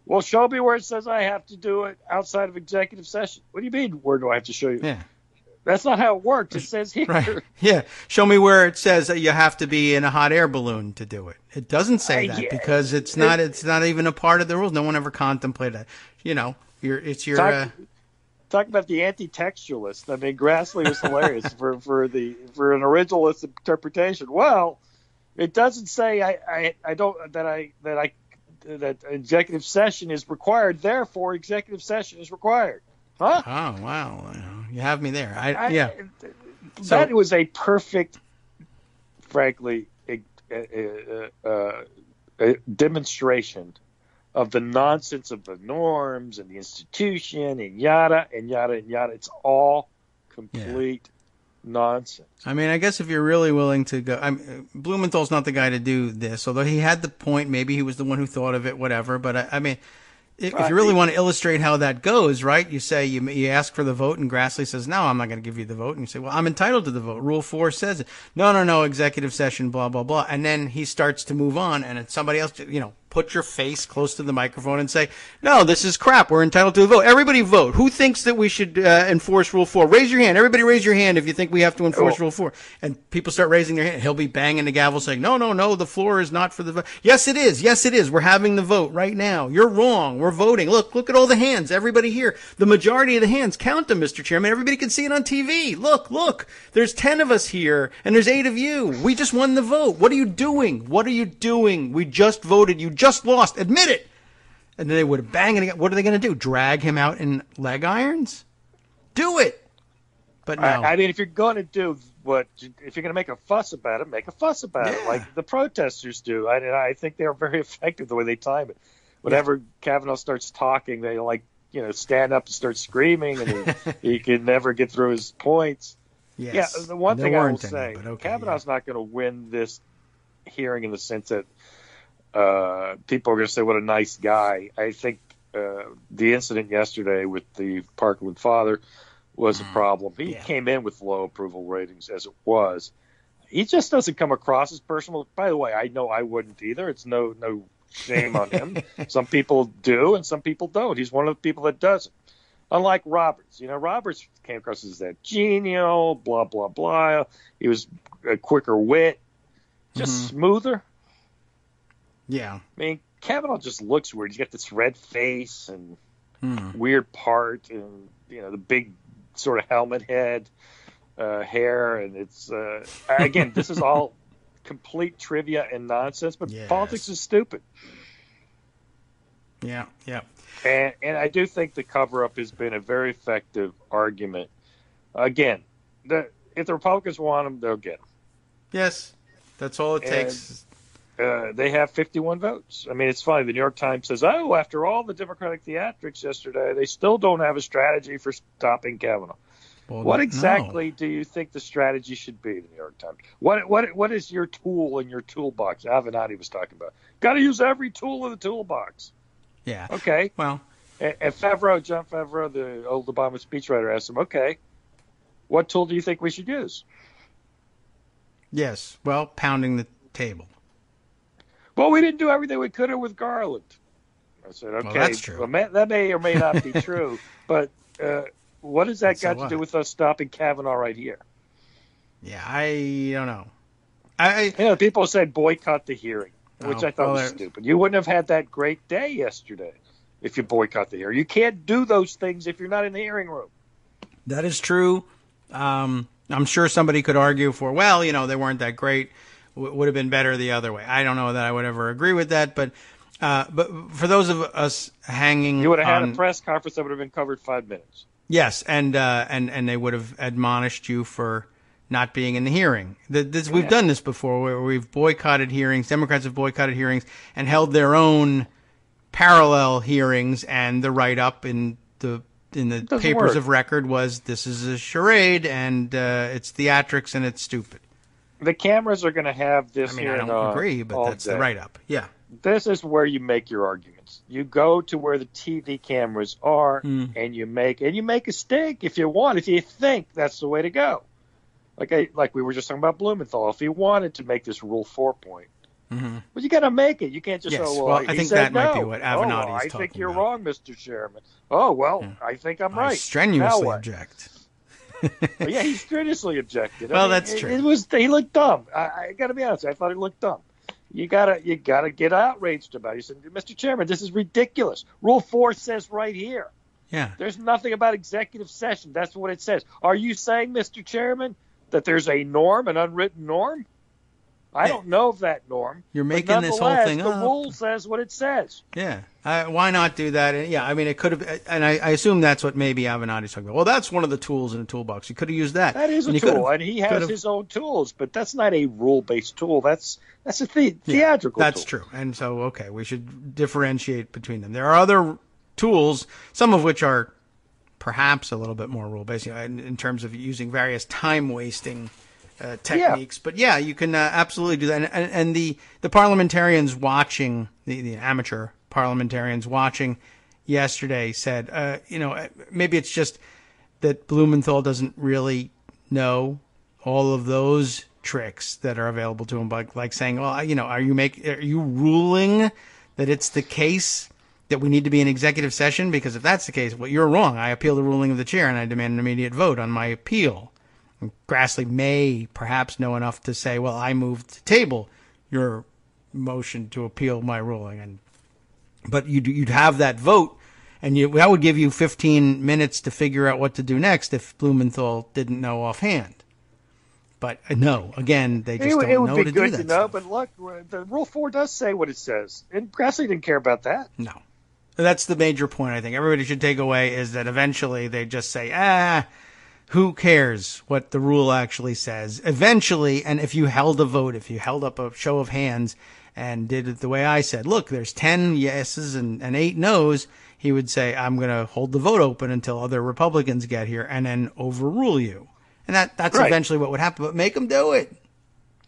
Well, show me where it says I have to do it outside of executive session. What do you mean, where do I have to show you? Yeah. That's not how it works. It says here. Right. Yeah. Show me where it says that you have to be in a hot air balloon to do it. It doesn't say that because it's not even a part of the rules. No one ever contemplated that. Talk about the anti-textualist. I mean, Grassley was hilarious for an originalist interpretation. Well, it doesn't say that executive session is required. Therefore, executive session is required. Huh? Oh wow, you have me there. That was a perfect, frankly, a demonstration of the nonsense of the norms and the institution and yada and yada and yada. It's all complete nonsense. I mean, I guess if you're really willing to go, Blumenthal's not the guy to do this, although he had the point. Maybe he was the one who thought of it, whatever. But I mean, if you really want to illustrate how that goes, right? You say you ask for the vote, and Grassley says, "No, I'm not going to give you the vote." And you say, "Well, I'm entitled to the vote. Rule 4 says it." No, executive session, blah blah blah. And then he starts to move on, and it's somebody else. Put your face close to the microphone and say, "No, this is crap. We're entitled to a vote. Everybody vote. Who thinks that we should enforce Rule 4? Raise your hand. Everybody raise your hand if you think we have to enforce Rule 4. And people start raising their hand. He'll be banging the gavel saying, No, the floor is not for the vote. Yes, it is. Yes, it is. We're having the vote right now. You're wrong. We're voting. Look at all the hands. Everybody here. The majority of the hands. Count them, Mr. Chairman. Everybody can see it on TV. Look. There's 10 of us here, and there's 8 of you. We just won the vote. What are you doing? We just voted. You just lost. Admit it. And then they would bang it again. What are they going to do? Drag him out in leg irons? Do it. But no. I mean, if you're going to do if you're going to make a fuss about it, make a fuss about it, like the protesters do. I think they're very effective the way they time it. Whenever Kavanaugh starts talking, they stand up and start screaming, and he can never get through his points. Yes. Yeah, the one thing I will say, Kavanaugh's not going to win this hearing in the sense that people are going to say, what a nice guy. I think the incident yesterday with the Parkland father was a problem. He came in with low approval ratings as it was. He just doesn't come across as personal. By the way, I know I wouldn't either. It's no shame on him. Some people do and some people don't. He's one of the people that doesn't. Unlike Roberts. Roberts came across as that genial, blah, blah, blah. He was a quicker wit, just smoother. Yeah. I mean, Kavanaugh just looks weird. He's got this red face and weird part and, the big sort of helmet head hair. And it's, again, this is all complete trivia and nonsense, but politics is stupid. Yeah. And I do think the cover-up has been a very effective argument. Again, if the Republicans want them, they'll get them. Yes, that's all it takes. They have 51 votes. I mean, it's funny. The New York Times says, after all the Democratic theatrics yesterday, they still don't have a strategy for stopping Kavanaugh. Well, what exactly do you think the strategy should be, the New York Times? What is your tool in your toolbox? Avenatti was talking about. Got to use every tool in the toolbox. Yeah. Okay. Well. And John Favreau, the old Obama speechwriter, asked him, okay, what tool do you think we should use? Yes. Well, pounding the table. Well, we didn't do everything we could have with Garland. I said, okay, well, that's true. Well, that may or may not be true, but what has that got to do with us stopping Kavanaugh right here? Yeah, I don't know. People said boycott the hearing, which I thought was stupid. You wouldn't have had that great day yesterday if you boycott the hearing. You can't do those things if you're not in the hearing room. That is true. I'm sure somebody could argue for, they weren't that great. Would have been better the other way. I don't know that I would ever agree with that, but for those of us hanging, you would have had a press conference that would have been covered 5 minutes. Yes, and they would have admonished you for not being in the hearing. We've done this before, where we've boycotted hearings. Democrats have boycotted hearings and held their own parallel hearings, and the write-up in the papers of record was, this is a charade and it's theatrics and it's stupid. The cameras are going to have this. I don't agree, but that's the write-up. Yeah. This is where you make your arguments. You go to where the TV cameras are, and you make a stink if you want. If you think that's the way to go, like we were just talking about Blumenthal. If he wanted to make this Rule 4 point, well, you got to make it. You can't just I think that might be what Avenatti is talking about. I think you're wrong, Mr. Chairman. I think I'm right. I strenuously object. Well, yeah, he strenuously objected. That's true. He looked dumb. I got to be honest. I thought he looked dumb. You gotta get outraged about it. He said, Mr. Chairman, this is ridiculous. Rule 4 says right here. Yeah. There's nothing about executive session. That's what it says. Are you saying, Mr. Chairman, that there's a norm, an unwritten norm? I don't know of that norm. You're making this whole thing up. The rule says what it says. Yeah. Why not do that? It could have, and I assume that's what maybe Avenatti's talking about. Well, that's one of the tools in the toolbox. You could have used that. That is a tool, and he has his own tools, but that's not a rule-based tool. That's a theatrical tool. That's true. And so, we should differentiate between them. There are other tools, some of which are perhaps a little bit more rule-based, in terms of using various time-wasting techniques. But yeah, you can absolutely do that. And the parliamentarians watching, the amateur parliamentarians watching yesterday said, maybe it's just that Blumenthal doesn't really know all of those tricks that are available to him, like saying, well, are you ruling that it's the case that we need to be in executive session? Because if that's the case, well, you're wrong. I appeal the ruling of the chair and I demand an immediate vote on my appeal. And Grassley may perhaps know enough to say, well, I moved to table your motion to appeal my ruling. But you'd have that vote, and that would give you 15 minutes to figure out what to do next if Blumenthal didn't know offhand. But no, again, they just don't know to do that. It would be good to know, but look, the Rule 4 does say what it says. And Grassley didn't care about that. No. That's the major point I think everybody should take away, is that eventually they just say, who cares what the rule actually says? Eventually, and if you held a vote, if you held up a show of hands and did it the way I said, look, there's 10 yeses and 8 no's, he would say, I'm going to hold the vote open until other Republicans get here and then overrule you. And that's right. Eventually what would happen, but make them do it.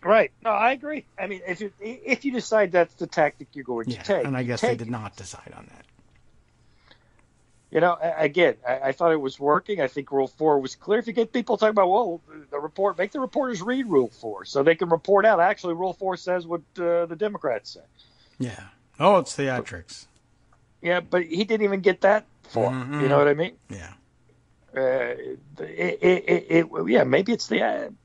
Right. No, I agree. I mean, if you decide that's the tactic you're going to take. And I guess they did not decide on that. Again, I thought it was working. I think Rule 4 was clear. If you get people talking about, well, make the reporters read Rule 4 so they can report out. Actually, Rule 4 says what the Democrats say. Yeah. Oh, it's theatrics. Yeah, but he didn't even get that far. Mm-hmm. You know what I mean? Yeah. Maybe it's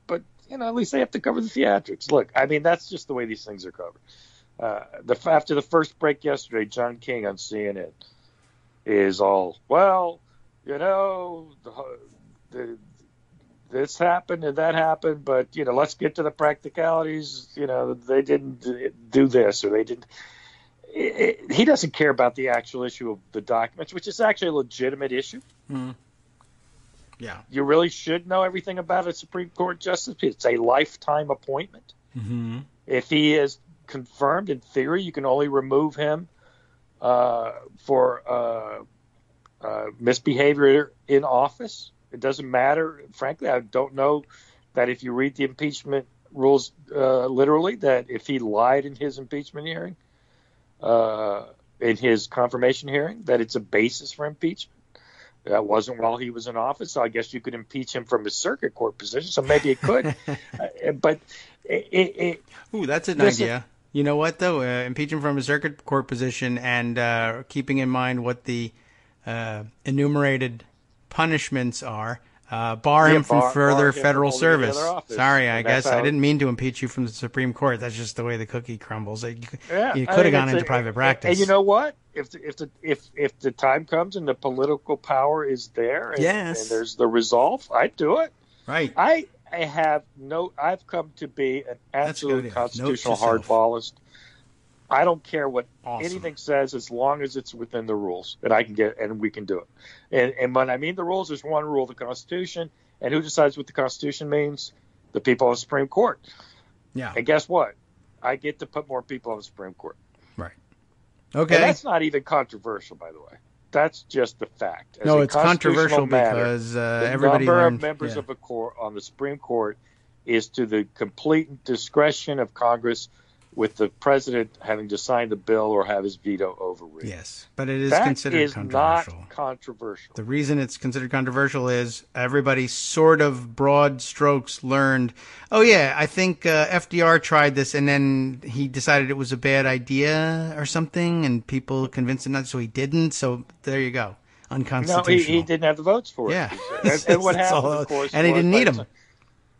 but at least they have to cover the theatrics. Look, I mean, that's just the way these things are covered. After the first break yesterday, John King on CNN is all, well, this happened and that happened, but let's get to the practicalities. They didn't do this, or they didn't. He doesn't care about the actual issue of the documents, which is actually a legitimate issue. Mm. Yeah. You really should know everything about a Supreme Court justice. It's a lifetime appointment. Mm-hmm. If he is confirmed, in theory, you can only remove him for misbehavior in office. It doesn't matter. Frankly, I don't know that if you read the impeachment rules literally, that if he lied in his impeachment hearing, in his confirmation hearing, that it's a basis for impeachment. That wasn't while he was in office, so I guess you could impeach him from his circuit court position. So maybe it could, but ooh, that's an idea. You know what though? Impeach him from his circuit court position, and keeping in mind what the enumerated punishments are. Bar him from further federal service. Sorry, I guess I didn't mean to impeach you from the Supreme Court. That's just the way the cookie crumbles. You could have gone into private practice. And you know what? If the time comes and the political power is there, and there's the resolve, I'd do it. Right. I've come to be an absolute constitutional hardballist. I don't care what anything says, as long as it's within the rules, and we can do it. And when I mean the rules, there's one rule: the Constitution. And who decides what the Constitution means? The people on the Supreme Court. Yeah. And guess what? I get to put more people on the Supreme Court. Right. Okay. And that's not even controversial, by the way. That's just the fact. No, it's controversial because everybody the number learned, of members of a court on the Supreme Court is to the complete discretion of Congress, with the president having to sign the bill or have his veto overridden. Yes, but it is considered controversial. Not controversial. The reason it's considered controversial is everybody sort of broad strokes learned, oh yeah, I think FDR tried this and then he decided it was a bad idea or something, and people convinced him not, so he didn't. So there you go. Unconstitutional. No, he didn't have the votes for it. Yeah. And what happened, of course, and he didn't need them.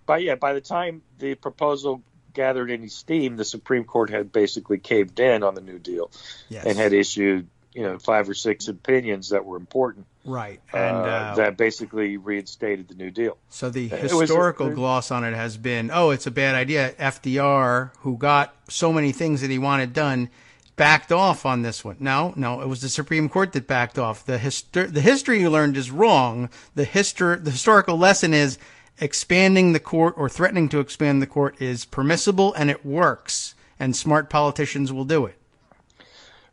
By the time the proposal gathered any steam, the Supreme Court had basically caved in on the New Deal. Yes. And had issued 5 or 6 opinions that were important, right? And that basically reinstated the New Deal. So the historical gloss on it has been, oh, it's a bad idea. FDR, who got so many things that he wanted done, backed off on this one. No, it was the Supreme Court that backed off. The history you learned is wrong. The historical lesson is, expanding the court or threatening to expand the court is permissible, and it works, and smart politicians will do it.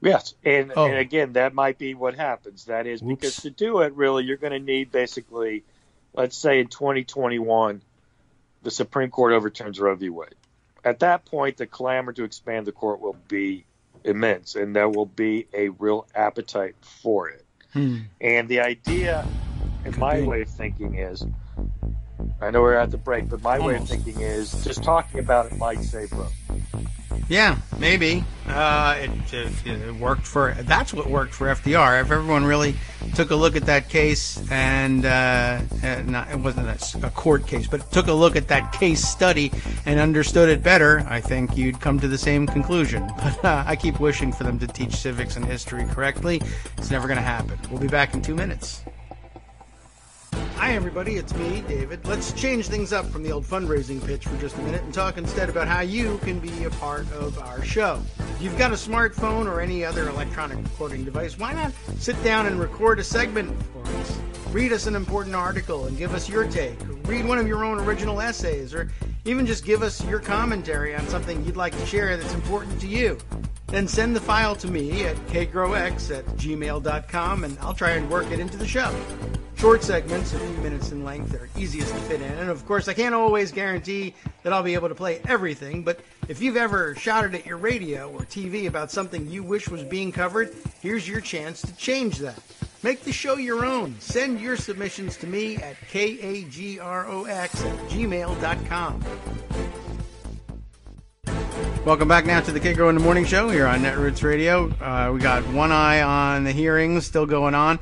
Yes, and again, that might be what happens. That is because to do it, really, you're going to need basically, let's say in 2021, the Supreme Court overturns Roe v. Wade. At that point, the clamor to expand the court will be immense, and there will be a real appetite for it. And the idea, in my way of thinking is, I know we're at the break, but my way of thinking is just talking about it might save Roe. Yeah, maybe. It worked that's what worked for FDR. If everyone really took a look at that case and it wasn't a court case, but took a look at that case study and understood it better, I think you'd come to the same conclusion. But I keep wishing for them to teach civics and history correctly. It's never going to happen. We'll be back in 2 minutes. Hi, everybody. It's me, David. Let's change things up from the old fundraising pitch for just a minute and talk instead about how you can be a part of our show. If you've got a smartphone or any other electronic recording device, why not sit down and record a segment for us? Read us an important article and give us your take. Or read one of your own original essays, or even just give us your commentary on something you'd like to share that's important to you. Then send the file to me at kagrox@gmail.com, and I'll try and work it into the show. Short segments, a few minutes in length, are easiest to fit in. And of course, I can't always guarantee that I'll be able to play everything, but if you've ever shouted at your radio or TV about something you wish was being covered, here's your chance to change that. Make the show your own. Send your submissions to me at kagrox@gmail.com. Welcome back now to the Kagro in the Morning Show here on Netroots Radio. We got one eye on the hearings still going on.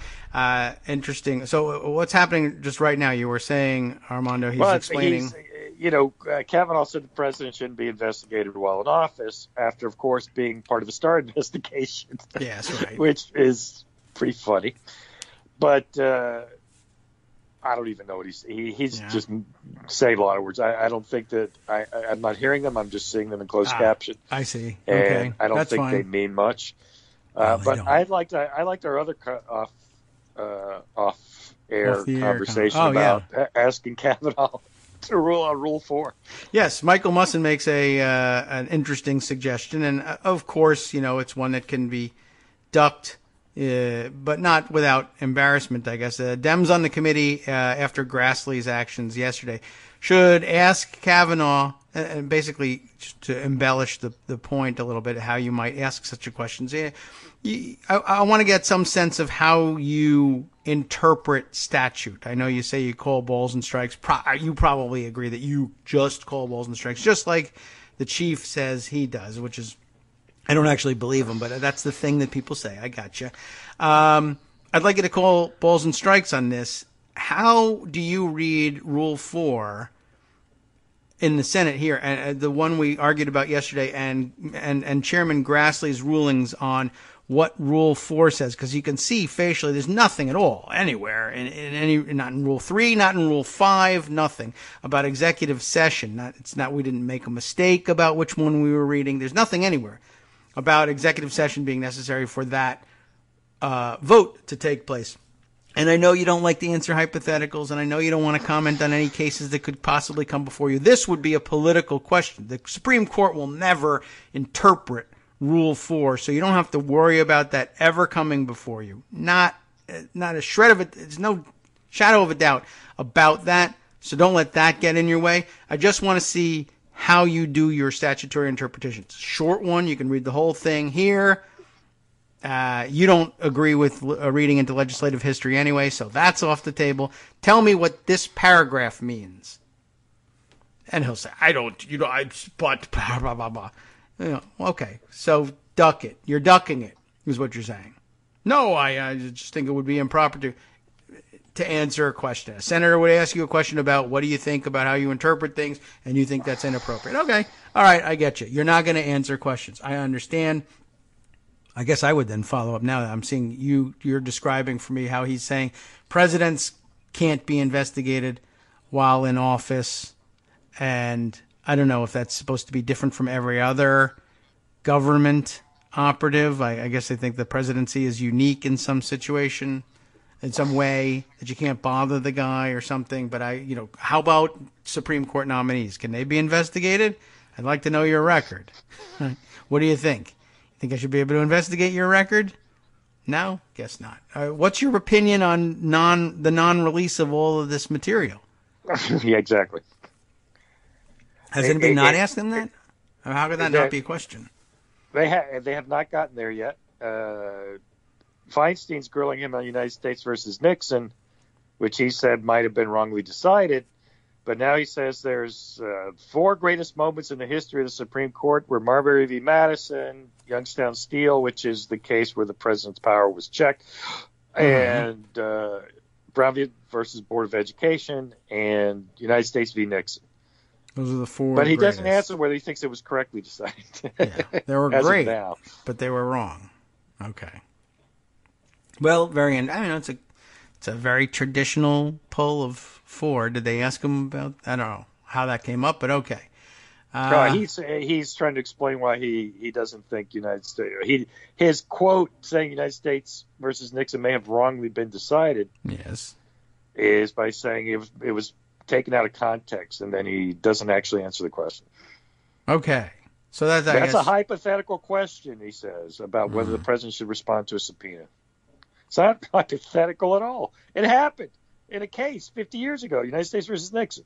Interesting. So what's happening just right now? You were saying, Armando, he's explaining. Cavanaugh said the president shouldn't be investigated while in office after, of course, being part of the Starr investigation. Yes, right. Which is pretty funny. But I don't even know what he's just saying a lot of words. I don't think that I'm not hearing them. I'm just seeing them in closed caption. I see. And okay. I don't think fine. they mean much. But I liked our other off-air conversation about asking Kavanaugh to rule on Rule 4. Yes, Michael Musson makes an interesting suggestion, and of course, it's one that can be ducked. But not without embarrassment, I guess. Dems on the committee, after Grassley's actions yesterday, should ask Kavanaugh, and basically just to embellish the point a little bit, how you might ask such a question. I want to get some sense of how you interpret statute. I know you say you call balls and strikes. You probably agree that you just call balls and strikes, just like the chief says he does, which is, I don't actually believe him, but that's the thing that people say. I gotcha. I'd like you to call balls and strikes on this. How do you read Rule 4 in the Senate here, and the one we argued about yesterday, and Chairman Grassley's rulings on what Rule 4 says? Because you can see facially there's nothing at all anywhere, not in Rule 3, not in Rule 5, nothing about executive session. We didn't make a mistake about which one we were reading. There's nothing anywhere about executive session being necessary for that vote to take place. And I know you don't like to answer hypotheticals, and I know you don't want to comment on any cases that could possibly come before you. This would be a political question. The Supreme Court will never interpret Rule 4, so you don't have to worry about that ever coming before you. Not a shred of it. There's no shadow of a doubt about that, so don't let that get in your way. I just want to see how you do your statutory interpretation. It's a short one. You can read the whole thing here. You don't agree with reading into legislative history anyway, so that's off the table. Tell me what this paragraph means. And he'll say, but blah, blah, blah, blah. Okay, so duck it. You're ducking it, is what you're saying. No, I just think it would be improper to answer a question. A senator would ask you a question about what do you think about how you interpret things, and you think that's inappropriate. Okay, all right, I get you. You're not going to answer questions. I understand. I guess I would then follow up now that I'm seeing you're describing for me how he's saying presidents can't be investigated while in office, and I don't know if that's supposed to be different from every other government operative. I guess I think the presidency is unique in some situation, in some way, that you can't bother the guy or something. But how about Supreme Court nominees? Can they be investigated? I'd like to know your record. What do you think? Think I should be able to investigate your record? No? Guess not. What's your opinion on the non-release of all of this material? Yeah, exactly. Has anybody not asked them that? Or how could that not be a question? They have not gotten there yet. Feinstein's grilling him on United States versus Nixon, which he said might have been wrongly decided. But now he says there's 4 greatest moments in the history of the Supreme Court were Marbury v. Madison, Youngstown Steel, which is the case where the president's power was checked, and Brown versus Board of Education, and United States v. Nixon. Those are the 4 But he greatest. doesn't answer whether he thinks it was correctly decided. Yeah, they were great, but they were wrong. Okay. Well, it's a very traditional poll of 4. Did they ask him about? I don't know how that came up, but okay. He's trying to explain why he doesn't think United States. His quote saying United States versus Nixon may have wrongly been decided. Yes. Is by saying it was taken out of context, and then he doesn't actually answer the question. Okay. So that's a hypothetical question, he says, about whether the president should respond to a subpoena. It's not hypothetical at all. It happened in a case 50 years ago, United States versus Nixon.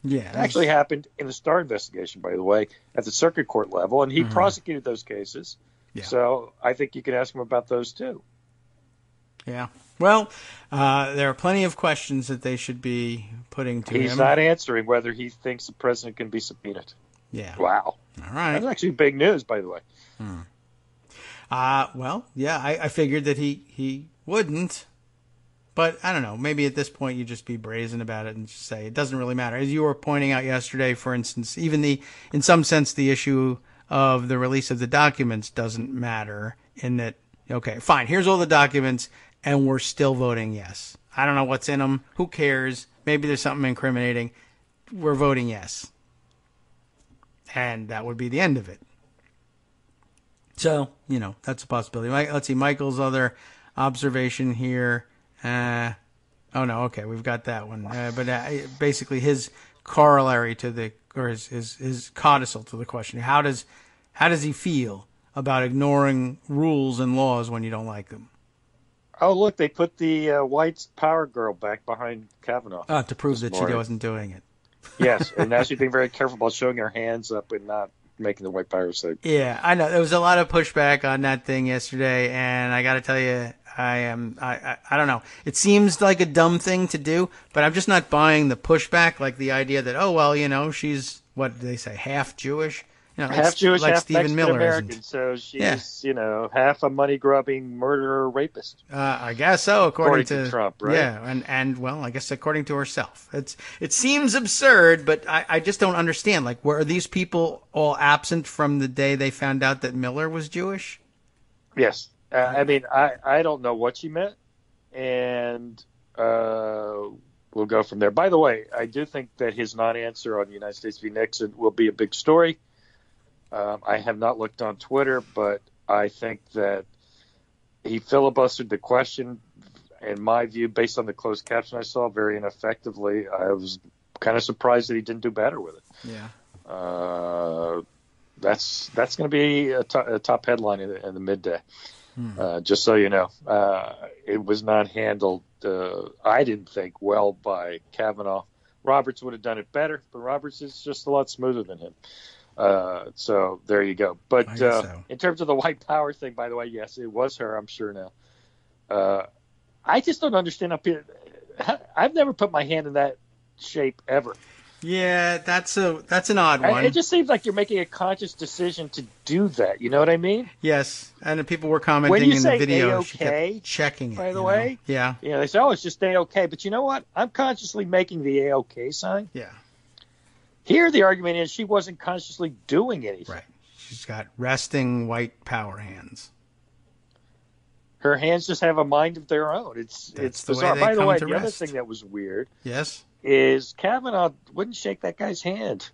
Yeah. It actually happened in the Starr investigation, by the way, at the circuit court level, and he prosecuted those cases. Yeah. So I think you can ask him about those too. Yeah. Well, there are plenty of questions that they should be putting to him. He's not answering whether he thinks the president can be subpoenaed. Yeah. Wow. All right. That's actually big news, by the way. Well, yeah, I figured that he wouldn't. But I don't know. Maybe at this point you just be brazen about it and just say it doesn't really matter. As you were pointing out yesterday, for instance, even in some sense, the issue of the release of the documents doesn't matter in that, okay, fine, here's all the documents, and we're still voting yes. I don't know what's in them. Who cares? Maybe there's something incriminating. We're voting yes. And that would be the end of it. So, that's a possibility. Let's see, Michael's other observation here. Oh, no, okay, we've got that one. But basically his corollary to his codicil to the question, how does he feel about ignoring rules and laws when you don't like them? Oh, look, they put the white power girl back behind Kavanaugh. To prove that she wasn't doing it. Yes, and now she's being very careful about showing her hands up and not making the white power say. Yeah, I know. There was a lot of pushback on that thing yesterday, and I got to tell you, I don't know. It seems like a dumb thing to do, but I'm just not buying the pushback, like the idea that, she's, what do they say, half Jewish? Half Jewish, like half Stephen Miller Mexican-American, so she's, half a money-grubbing murderer rapist. I guess so, according to Trump, right? Yeah, and well, I guess according to herself. It seems absurd, but I just don't understand. Like, were these people all absent from the day they found out that Miller was Jewish? Yes. I don't know what she meant, and we'll go from there. By the way, I do think that his non-answer on United States v. Nixon will be a big story. I have not looked on Twitter, but I think that he filibustered the question, in my view, based on the closed caption I saw, very ineffectively. I was kind of surprised that he didn't do better with it. Yeah. That's going to be a top headline in the midday. Just so you know, it was not handled, I didn't think, well by Kavanaugh. Roberts would have done it better, but Roberts is just a lot smoother than him. So there you go. But in terms of the white power thing, by the way, yes, it was her, I'm sure now. I just don't understand up here. I've never put my hand in that shape ever. Yeah, that's an odd one. It just seems like you're making a conscious decision to do that. You know what I mean? Yes, and people were commenting in the video. A-OK, she kept checking it. By the way, yeah, they say, "Oh, it's just A-OK," but you know what? I'm consciously making the A-OK sign. Yeah. Here, the argument is she wasn't consciously doing anything. Right. She's got resting white power hands. Her hands just have a mind of their own. It's bizarre. By the way, the other thing that was weird. Yes. Is Kavanaugh wouldn't shake that guy's hand.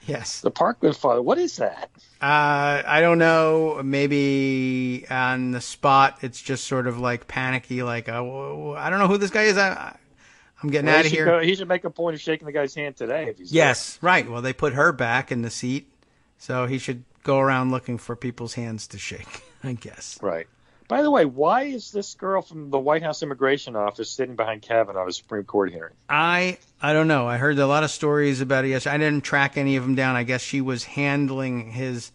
Yes. The Parkland father. What is that? I don't know. Maybe on the spot, it's just sort of like panicky, like, I don't know who this guy is. I'm getting out of here. He should make a point of shaking the guy's hand today. If he's yes, there. Right. Well, they put her back in the seat, so he should go around looking for people's hands to shake, I guess. Right. By the way, why is this girl from the White House Immigration Office sitting behind Kavanaugh at a Supreme Court hearing? I don't know. I heard a lot of stories about it yesterday. I didn't track any of them down. I guess she was handling his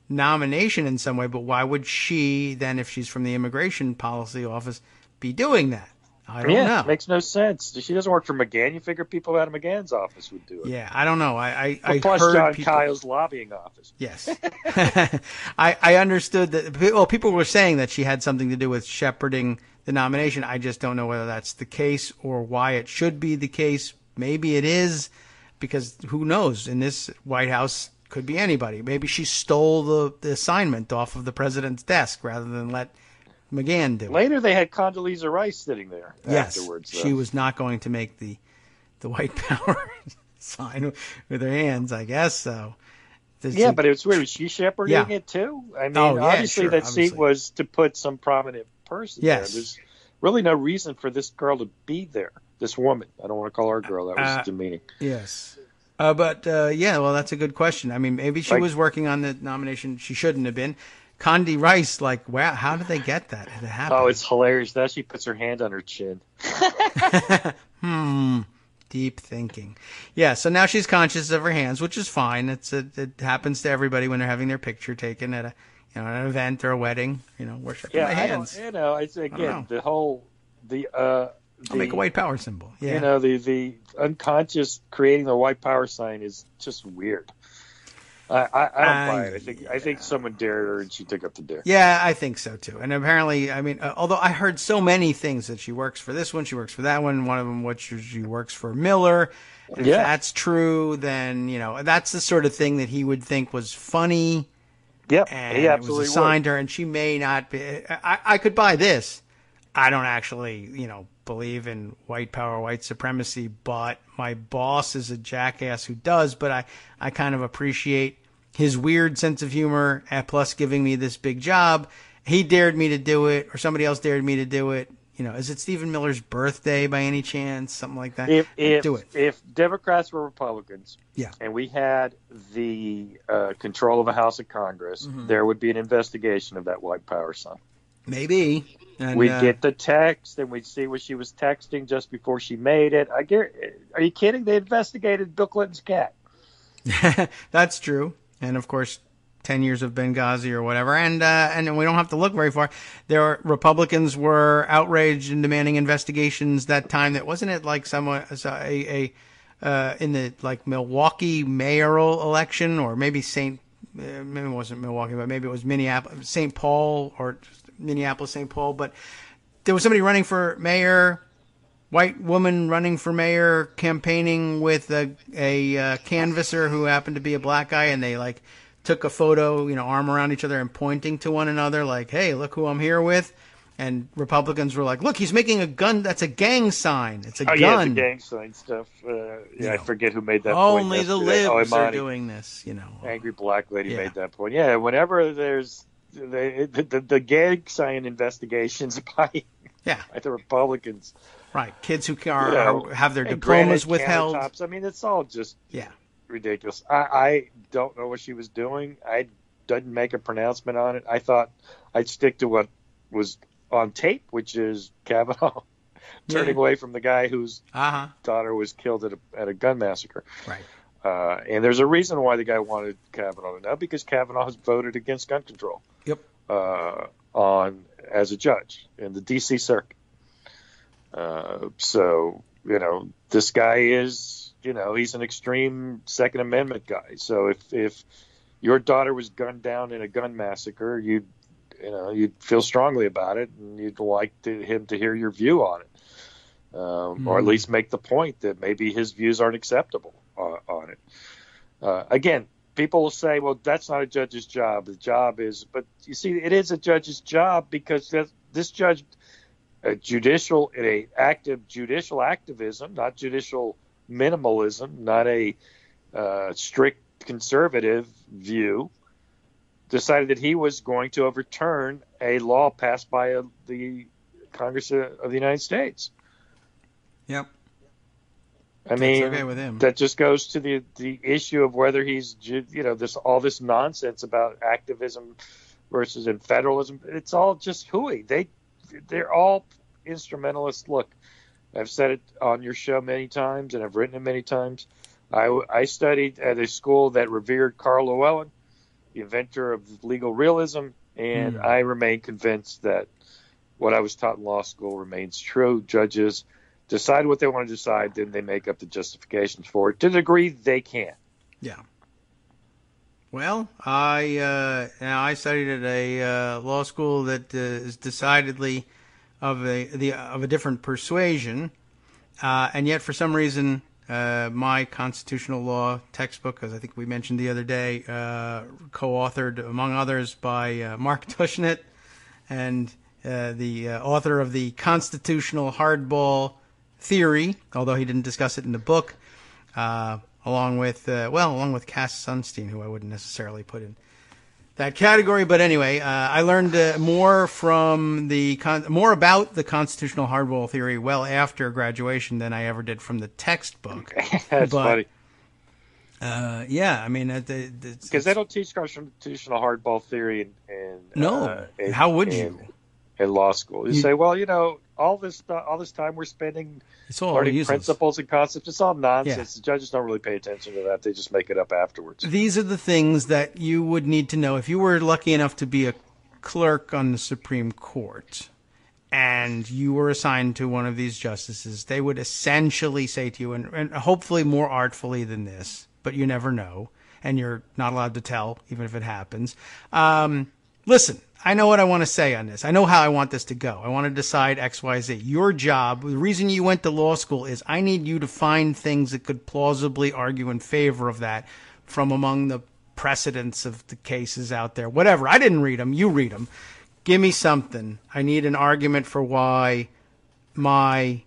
nomination in some way, but why would she then, if she's from the Immigration Policy Office, be doing that? I don't know. It makes no sense. She doesn't work for McGahn. You figure people out of McGahn's office would do it. Yeah, I don't know. Plus heard John people... Kyle's lobbying office. Yes. I understood that. Well, people were saying that she had something to do with shepherding the nomination. I just don't know whether that's the case or why it should be the case. Maybe it is, because who knows? In this White House, could be anybody. Maybe she stole the assignment off of the president's desk rather than let McGahn do it. Later, they had Condoleezza Rice sitting there afterwards. She was not going to make the white power sign with her hands, I guess. So, but it's weird. Was she shepherding it too? I mean, obviously that seat was to put some prominent person there. There's really no reason for this girl to be there. This woman. I don't want to call her a girl. That was demeaning. Yes. Well, that's a good question. I mean, maybe she was working on the nomination. She shouldn't have been. Condi Rice, wow, how did they get that to happen? Oh, it's hilarious. Now she puts her hand on her chin. Deep thinking. Yeah, so now she's conscious of her hands, which is fine. It happens to everybody when they're having their picture taken at an event or a wedding. Worshiping my hands. It's again I'll make a white power symbol. Yeah. The unconscious creating the white power sign is just weird. I don't buy it. I think someone dared her and she took up the dare. Yeah, I think so too. And apparently, I mean, although I heard so many things that she works for this one, she works for that one. One of them, which she works for Miller. If that's true, then that's the sort of thing that he would think was funny. Yep, and he absolutely it was assigned her, and she may not be. I could buy this. I don't actually, believe in white power, white supremacy, but my boss is a jackass who does. But I kind of appreciate his weird sense of humor, plus giving me this big job. He dared me to do it, or somebody else dared me to do it. Is it Stephen Miller's birthday by any chance? Something like that. Do it. If Democrats were Republicans, and we had the control of the House of Congress, there would be an investigation of that white power sign. Maybe. And, we'd get the text, and we'd see what she was texting just before she made it. Are you kidding? They investigated Bill Clinton's cat. That's true. And, of course, 10 years of Benghazi or whatever. And we don't have to look very far. Republicans were outraged and demanding investigations that time. That wasn't it like someone in the Milwaukee mayoral election, or maybe maybe it wasn't Milwaukee, but maybe it was Minneapolis, St. Paul, or Minneapolis, St. Paul. But there was somebody running for mayor, white woman running for mayor, campaigning with a canvasser who happened to be a black guy, and they took a photo, arm around each other and pointing to one another, like, "Hey, look who I'm here with." And Republicans were like, "Look, he's making a gun. That's a gang sign. It's a gun." Yeah, it's a gang sign stuff. I forget who made that point. Only the libs are doing this, Angry black lady made that point. Yeah, whenever there's the gang sign investigations by the Republicans. Right, kids who have their diplomas withheld. I mean, it's all just ridiculous. I don't know what she was doing. I didn't make a pronouncement on it. I thought I'd stick to what was on tape, which is Kavanaugh turning away from the guy whose daughter was killed at a gun massacre. Right. And there's a reason why the guy wanted Kavanaugh to know, because Kavanaugh has voted against gun control. Yep. As a judge in the D.C. Circuit. So this guy is, he's an extreme Second Amendment guy. So if your daughter was gunned down in a gun massacre, you'd feel strongly about it, and you'd like him to hear your view on it, or at least make the point that maybe his views aren't acceptable on it. Again, people will say, well, that's not a judge's job. The job is, but you see, it is a judge's job, because this judge, active judicial activism, not judicial minimalism, not a strict conservative view, decided that he was going to overturn a law passed by the Congress of the United States. Yep. I mean, okay with him. That just goes to the issue of whether he's, all this nonsense about activism versus in federalism. It's all just hooey. They're all instrumentalists. Look, I've said it on your show many times, and I've written it many times. I studied at a school that revered Carl Llewellyn, the inventor of legal realism, and I remain convinced that what I was taught in law school remains true. Judges decide what they want to decide, then they make up the justifications for it to the degree they can. Yeah. Well, I studied at a law school that is decidedly of a different persuasion, and yet for some reason my constitutional law textbook, as I think we mentioned the other day, co-authored among others by Mark Tushnet, and the author of the Constitutional Hardball Theory, although he didn't discuss it in the book, along with Cass Sunstein, who I wouldn't necessarily put in that category. But anyway, I learned more about the Constitutional Hardball Theory well after graduation than I ever did from the textbook. That's funny. Yeah, I mean, because they don't teach constitutional hardball theory in how would you? In law school, you say, well, all this time we're spending learning useless principles and concepts. It's all nonsense. The judges don't really pay attention to that. They just make it up afterwards. These are the things that you would need to know if you were lucky enough to be a clerk on the Supreme Court and you were assigned to one of these justices. They would essentially say to you, and hopefully more artfully than this, but you never know, and you're not allowed to tell, even if it happens. Listen, I know what I want to say on this. I know how I want this to go. I want to decide X, Y, Z. Your job, the reason you went to law school is I need you to find things that could plausibly argue in favor of that from among the precedents of the cases out there. Whatever. I didn't read them. You read them. Give me something. I need an argument for why my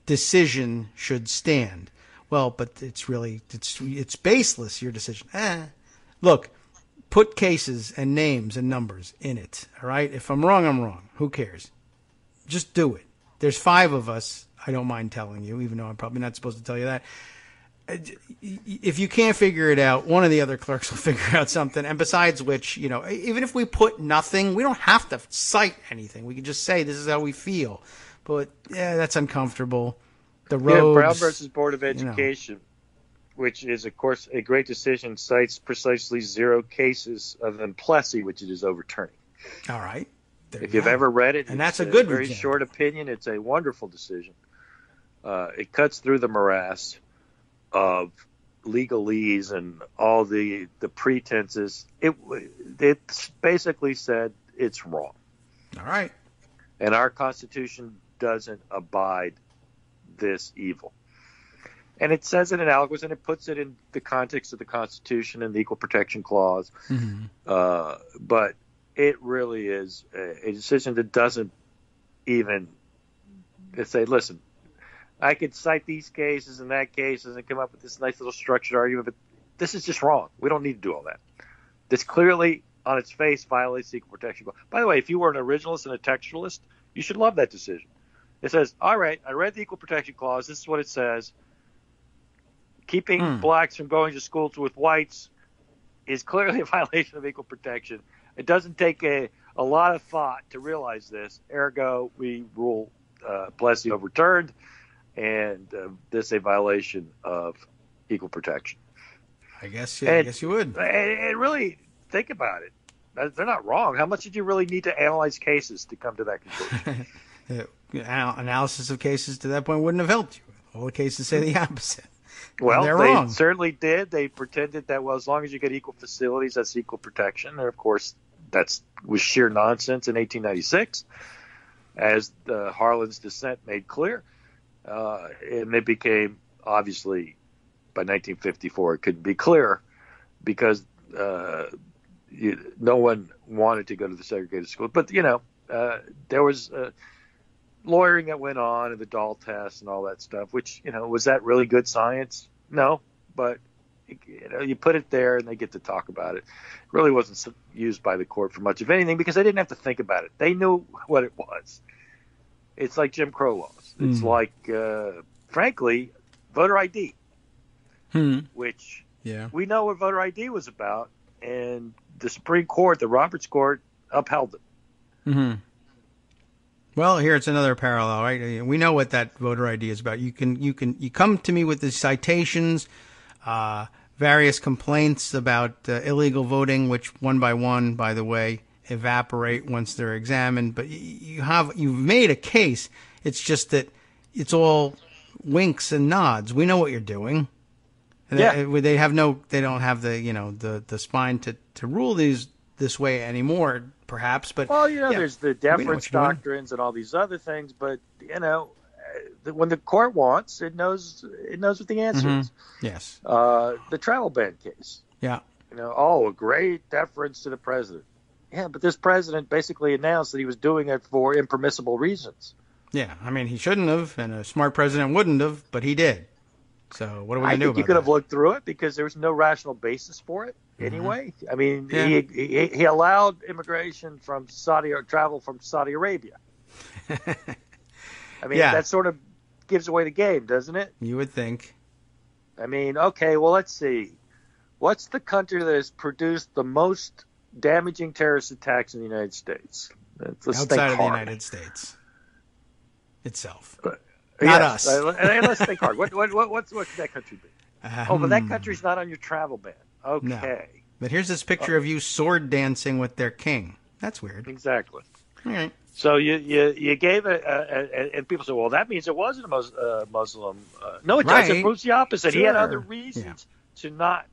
decision should stand. Well, but it's baseless, your decision. Look, put cases and names and numbers in it, all right? If I'm wrong, I'm wrong. Who cares? Just do it. There's 5 of us. I don't mind telling you, even though I'm probably not supposed to tell you that. If you can't figure it out, one of the other clerks will figure out something. And besides which, even if we put nothing, we don't have to cite anything. We can just say this is how we feel. But, that's uncomfortable. The roads, Brown versus Board of Education, which is, of course, a great decision, cites precisely 0 cases other than Plessy, which it is overturning. All right. If you've ever read it, and that's a good very short opinion. It's a wonderful decision. It cuts through the morass of legalese and all the pretenses. It basically said it's wrong. All right. And our Constitution doesn't abide this evil. And it says it in Aliquis, and it puts it in the context of the Constitution and the Equal Protection Clause. Mm-hmm. But it really is a decision that doesn't even say, listen, I could cite these cases and that cases and come up with this nice little structured argument, but this is just wrong. We don't need to do all that. This clearly, on its face, violates the Equal Protection Clause. By the way, if you were an originalist and a textualist, you should love that decision. It says, all right, I read the Equal Protection Clause. This is what it says. Keeping blacks from going to school with whites is clearly a violation of equal protection. It doesn't take a lot of thought to realize this. Ergo, we rule Plessy overturned, and this is a violation of equal protection. I guess you would. And really, think about it. They're not wrong. How much did you really need to analyze cases to come to that conclusion? Analysis of cases to that point wouldn't have helped you. All the cases say the opposite. Well, they wrong. Certainly did. They pretended that, well, as long as you get equal facilities, that's equal protection. And, of course, that was sheer nonsense in 1896, as the Harlan's dissent made clear. And it became, obviously, by 1954, it couldn't be clearer because no one wanted to go to the segregated school. But, there was lawyering that went on and the Dahl test and all that stuff, which, was that really good science? No, but, you put it there and they get to talk about it. It really wasn't used by the court for much of anything because they didn't have to think about it. They knew what it was. It's like Jim Crow laws. It's like, frankly, voter ID, which we know what voter ID was about, and the Supreme Court, the Roberts Court, upheld it. Mm-hmm. Well, here it's another parallel, right? We know what that voter ID is about. You come to me with the citations, various complaints about illegal voting, which one by one, by the way, evaporate once they're examined. But you've made a case. It's just that it's all winks and nods. We know what you're doing. Yeah. They don't have the spine to rule these this way anymore, perhaps. But there's the deference doctrines and all these other things. But when the court wants, it knows what the answer is. Yes. The travel ban case. Yeah. A great deference to the president. Yeah, but this president basically announced that he was doing it for impermissible reasons. Yeah, I mean, he shouldn't have, and a smart president wouldn't have, but he did. So what are we going to do about it? I think you could have looked through it because there was no rational basis for it anyway. I mean, he allowed immigration from travel from Saudi Arabia. I mean, that sort of gives away the game, doesn't it? You would think. I mean, okay, well, let's see. What's the country that has produced the most damaging terrorist attacks in the United States? Outside of the United States itself. Not us. Let's think hard. What's that country be? But that country's not on your travel ban. Okay. No. But here's this picture of you sword dancing with their king. That's weird. Exactly. All right. So you gave it, and people say, well, that means it wasn't a Muslim. No, it doesn't. It proves the opposite. Sure. He had other reasons to not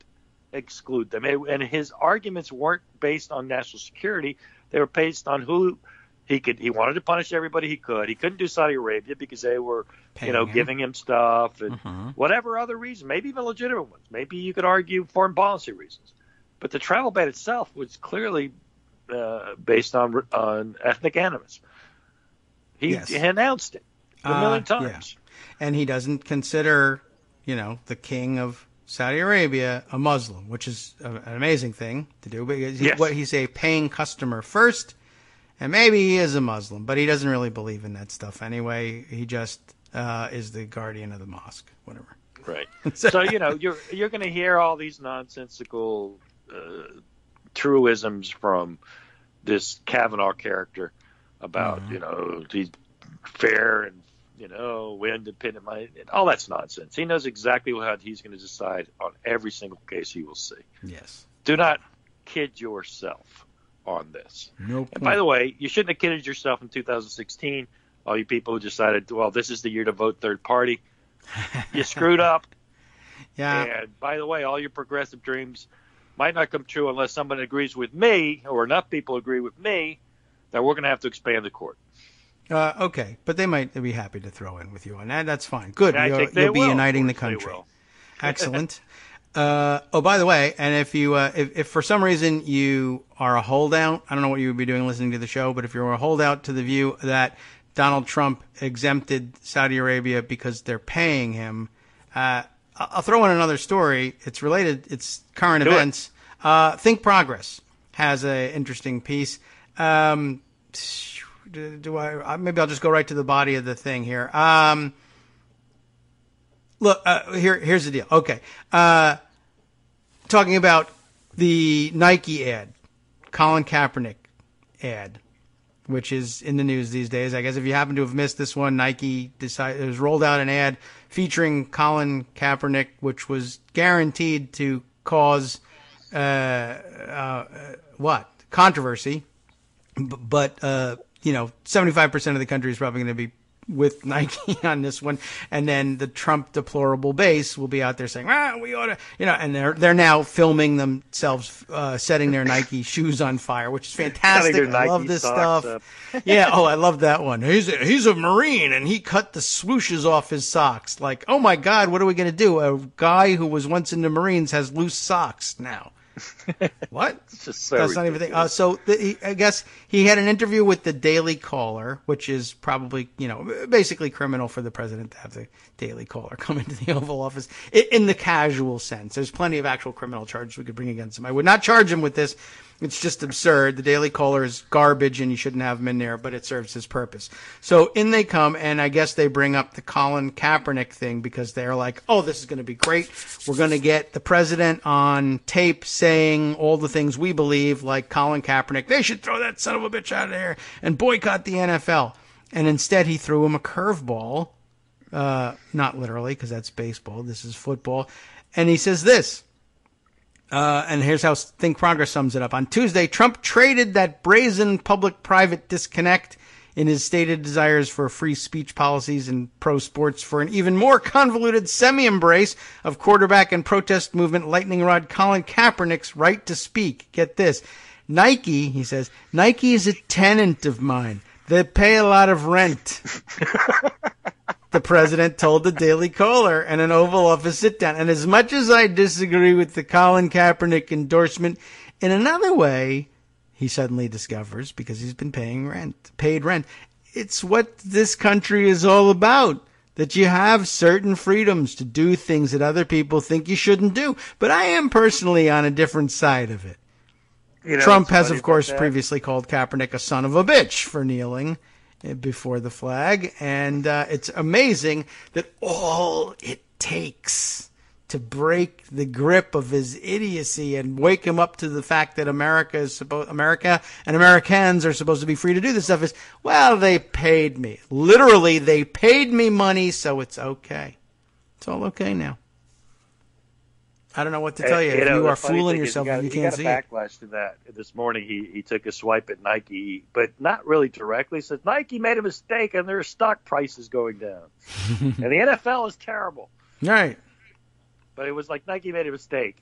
exclude them. And his arguments weren't based on national security. They were based on who he wanted to punish everybody he could. He couldn't do Saudi Arabia because they were, giving him stuff and whatever other reason, maybe even legitimate ones. Maybe you could argue foreign policy reasons. But the travel ban itself was clearly based on ethnic animus. He announced it a million times. Yeah. And he doesn't consider, the king of Saudi Arabia a Muslim, which is an amazing thing to do because he's a paying customer first. And maybe he is a Muslim, but he doesn't really believe in that stuff anyway. He just is the guardian of the mosque, whatever. Right. So, you're going to hear all these nonsensical truisms from this Kavanaugh character about, he's fair and, independent mind. All that's nonsense. He knows exactly what he's going to decide on every single case he will see. Yes. Do not kid yourself on this. No point. And by the way, you shouldn't have kidded yourself in 2016. All you people who decided, well, this is the year to vote third party. You screwed up. Yeah. And by the way, all your progressive dreams might not come true unless someone agrees with me or enough people agree with me that we're going to have to expand the court. Okay, but they might be happy to throw in with you on that. That's fine. Good. You'll be uniting the country. Excellent. By the way, and if for some reason you are a holdout, I don't know what you would be doing listening to the show, but if you're a holdout to the view that Donald Trump exempted Saudi Arabia because they're paying him, I'll throw in another story. It's related. It's current events. Think Progress has an interesting piece. Maybe I'll just go right to the body of the thing here. Look, here's the deal. Okay. Talking about the Nike ad, Colin Kaepernick ad, which is in the news these days. I guess if you happen to have missed this one, Nike has rolled out an ad featuring Colin Kaepernick, which was guaranteed to cause controversy. But 75% of the country is probably going to be with Nike on this one, and then the Trump deplorable base will be out there saying, we ought to, and they're now filming themselves setting their Nike shoes on fire, which is fantastic. I love this stuff. Yeah, I love that one. He's a Marine, and he cut the swooshes off his socks. Like, oh my God, what are we going to do? A guy who was once in the Marines has loose socks now. What? It's just so That's not even I guess he had an interview with the Daily Caller, which is probably, basically criminal for the president to have the Daily Caller come into the Oval Office in the casual sense. There's plenty of actual criminal charges we could bring against him. I would not charge him with this. It's just absurd. The Daily Caller is garbage and you shouldn't have him in there, but it serves his purpose. So in they come, and I guess they bring up the Colin Kaepernick thing because they're like, oh, this is going to be great. We're going to get the president on tape saying all the things we believe, like Colin Kaepernick. They should throw that son of a bitch out of there and boycott the NFL. And instead he threw him a curveball, not literally because that's baseball. This is football. And he says this. And here's how Think Progress sums it up. On Tuesday, Trump traded that brazen public-private disconnect in his stated desires for free speech policies and pro-sports for an even more convoluted semi-embrace of quarterback and protest movement lightning rod Colin Kaepernick's right to speak. Get this. Nike, he says, Nike is a tenant of mine. They pay a lot of rent. The president told the Daily Caller in an Oval Office sit-down. And as much as I disagree with the Colin Kaepernick endorsement, in another way, he suddenly discovers, because he's been paid rent, it's what this country is all about, that you have certain freedoms to do things that other people think you shouldn't do. But I am personally on a different side of it. Trump has, of course, previously called Kaepernick a son of a bitch for kneeling before the flag, and it's amazing that all it takes to break the grip of his idiocy and wake him up to the fact that America and Americans are supposed to be free to do this stuff is, well, they paid me. Literally, they paid me money, so it's okay. It's all okay now. I don't know what to tell you. If you are fooling yourself if you can't see it. He got a backlash to that. This morning he took a swipe at Nike, but not really directly. He says, Nike made a mistake and their stock price is going down. And the NFL is terrible. Right. But it was like Nike made a mistake.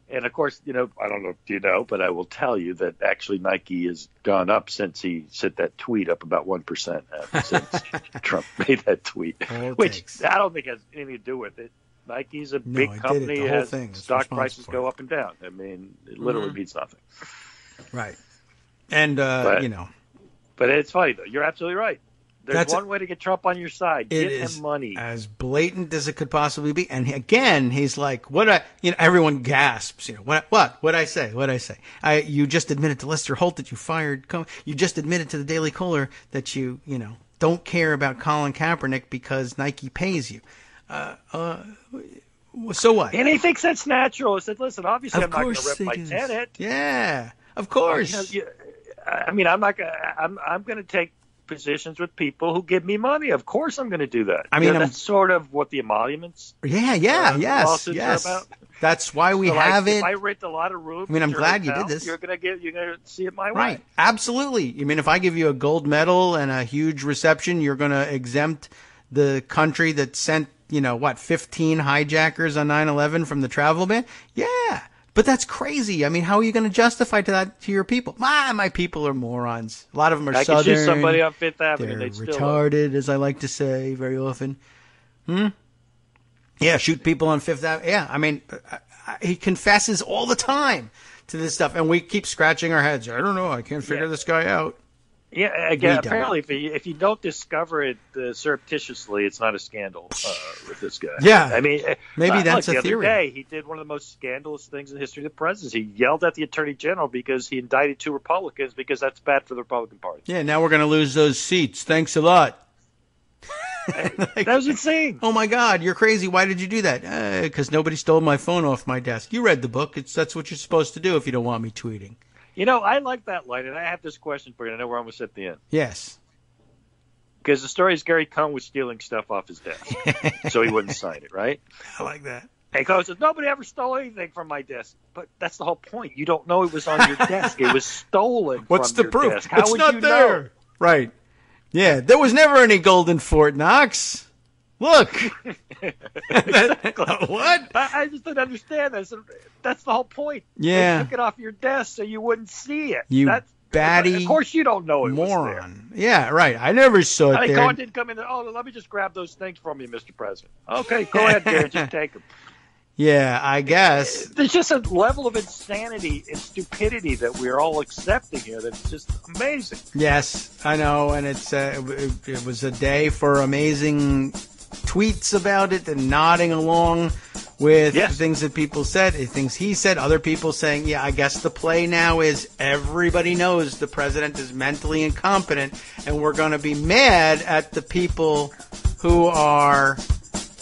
And, of course, I don't know if you know, but I will tell you that actually Nike has gone up since he set that tweet up about 1% since Trump made that tweet, which I don't think has anything to do with it. Nike's a big company. It has stock prices go up and down. I mean, it literally means nothing. Right. And, But it's funny, though. You're absolutely right. There's one way to get Trump on your side. Give him money. As blatant as it could possibly be. And he's like, everyone gasps. What'd I say? You just admitted to Lester Holt that you fired. You just admitted to the Daily Caller that you don't care about Colin Kaepernick because Nike pays you. So what? And he thinks that's natural. He said, listen, obviously I'm not going to rip my tenant. Yeah, of course. I'm going to take positions with people who give me money. Of course I'm going to do that. That's sort of what the emoluments lawsuits are about. That's why we have it. If I rent a lot of rooms, I'm glad you did this. You're going to see it my way. Right. Absolutely. If I give you a gold medal and a huge reception, you're going to exempt the country that sent 15 hijackers on 9/11 from the travel ban? Yeah. But that's crazy. How are you going to justify to your people? My people are morons. A lot of them are Southern. I can shoot somebody on Fifth Avenue. They're retarded, as I like to say very often. Yeah, shoot people on Fifth Avenue. Yeah, he confesses all the time to this stuff, and we keep scratching our heads. I don't know. I can't figure this guy out. Yeah, again, apparently if you don't discover it surreptitiously, it's not a scandal with this guy. Yeah. Maybe that's a theory. The other day, he did one of the most scandalous things in the history of the presidency. He yelled at the attorney general because he indicted 2 Republicans because that's bad for the Republican Party. Yeah, now we're going to lose those seats. Thanks a lot. That was insane. Oh, my God, you're crazy. Why did you do that? Because nobody stole my phone off my desk. You read the book. That's what you're supposed to do if you don't want me tweeting. I like that line, and I have this question for you. I know we're almost at the end. Yes. Because the story is Gary Cohn was stealing stuff off his desk, so he wouldn't sign it, right? I like that. And Cohn says, nobody ever stole anything from my desk. But that's the whole point. You don't know it was on your desk. It was stolen What's from the your proof? desk. How it's would not you there. know? Right. Yeah, there was never any gold in Fort Knox. Look. What? I just didn't understand that. That's the whole point. Yeah. They took it off your desk so you wouldn't see it. Batty. Of course you don't know it moron. was there. Yeah, right. I never saw it there. Cohen didn't come in there. Oh, let me just grab those things from you, Mr. President. Okay, go ahead, Gary. Just take them. Yeah, I guess. There's just a level of insanity and stupidity that we're all accepting here that's just amazing. Yes, I know, and it was a day for amazing tweets about it and nodding along with things that people said, things he said, other people saying, yeah, I guess the play now is everybody knows the president is mentally incompetent, and we're going to be mad at the people who are...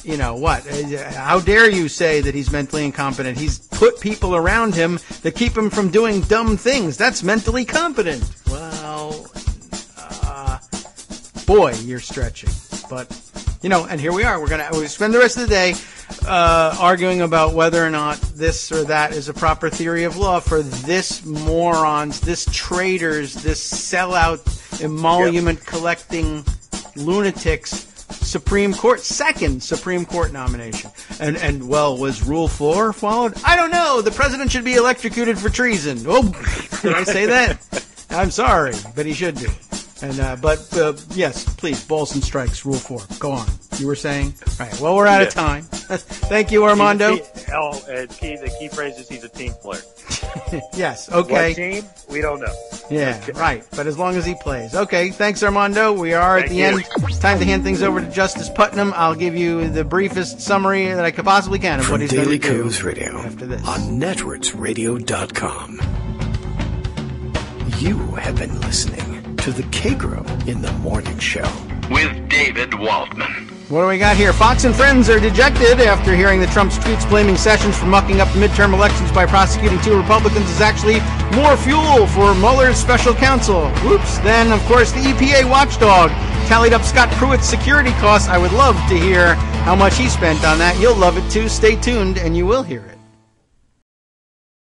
You know what? How dare you say that he's mentally incompetent? He's put people around him that keep him from doing dumb things. That's mentally competent. Well, boy, you're stretching. But, and here we are. We're spend the rest of the day arguing about whether or not this or that is a proper theory of law for this morons, this traitors, this sellout, emolument collecting lunatics. Second Supreme Court nomination. And was Rule 4 followed? I don't know. The president should be electrocuted for treason. Oh, did I say that? I'm sorry, but he should be. And yes, please, balls and strikes, Rule 4. Go on. You were saying? All right. Well, we're out of time. Thank you, Armando. The key phrase is he's a team player. Yes. Okay. What team? We don't know. Yeah, right. But as long as he plays. Okay, thanks, Armando. We are at the end. It's time to hand things over to Justice Putnam. I'll give you the briefest summary that I could possibly can of what he's going to do. From Daily Kos Radio after this. On networksradio.com. You have been listening to the Kagro in the Morning Show. With David Waldman. What do we got here? Fox and friends are dejected after hearing that Trump's tweets blaming Sessions for mucking up the midterm elections by prosecuting 2 Republicans is actually more fuel for Mueller's special counsel. Whoops. Then, of course, the EPA watchdog tallied up Scott Pruitt's security costs. I would love to hear how much he spent on that. You'll love it, too. Stay tuned, and you will hear it.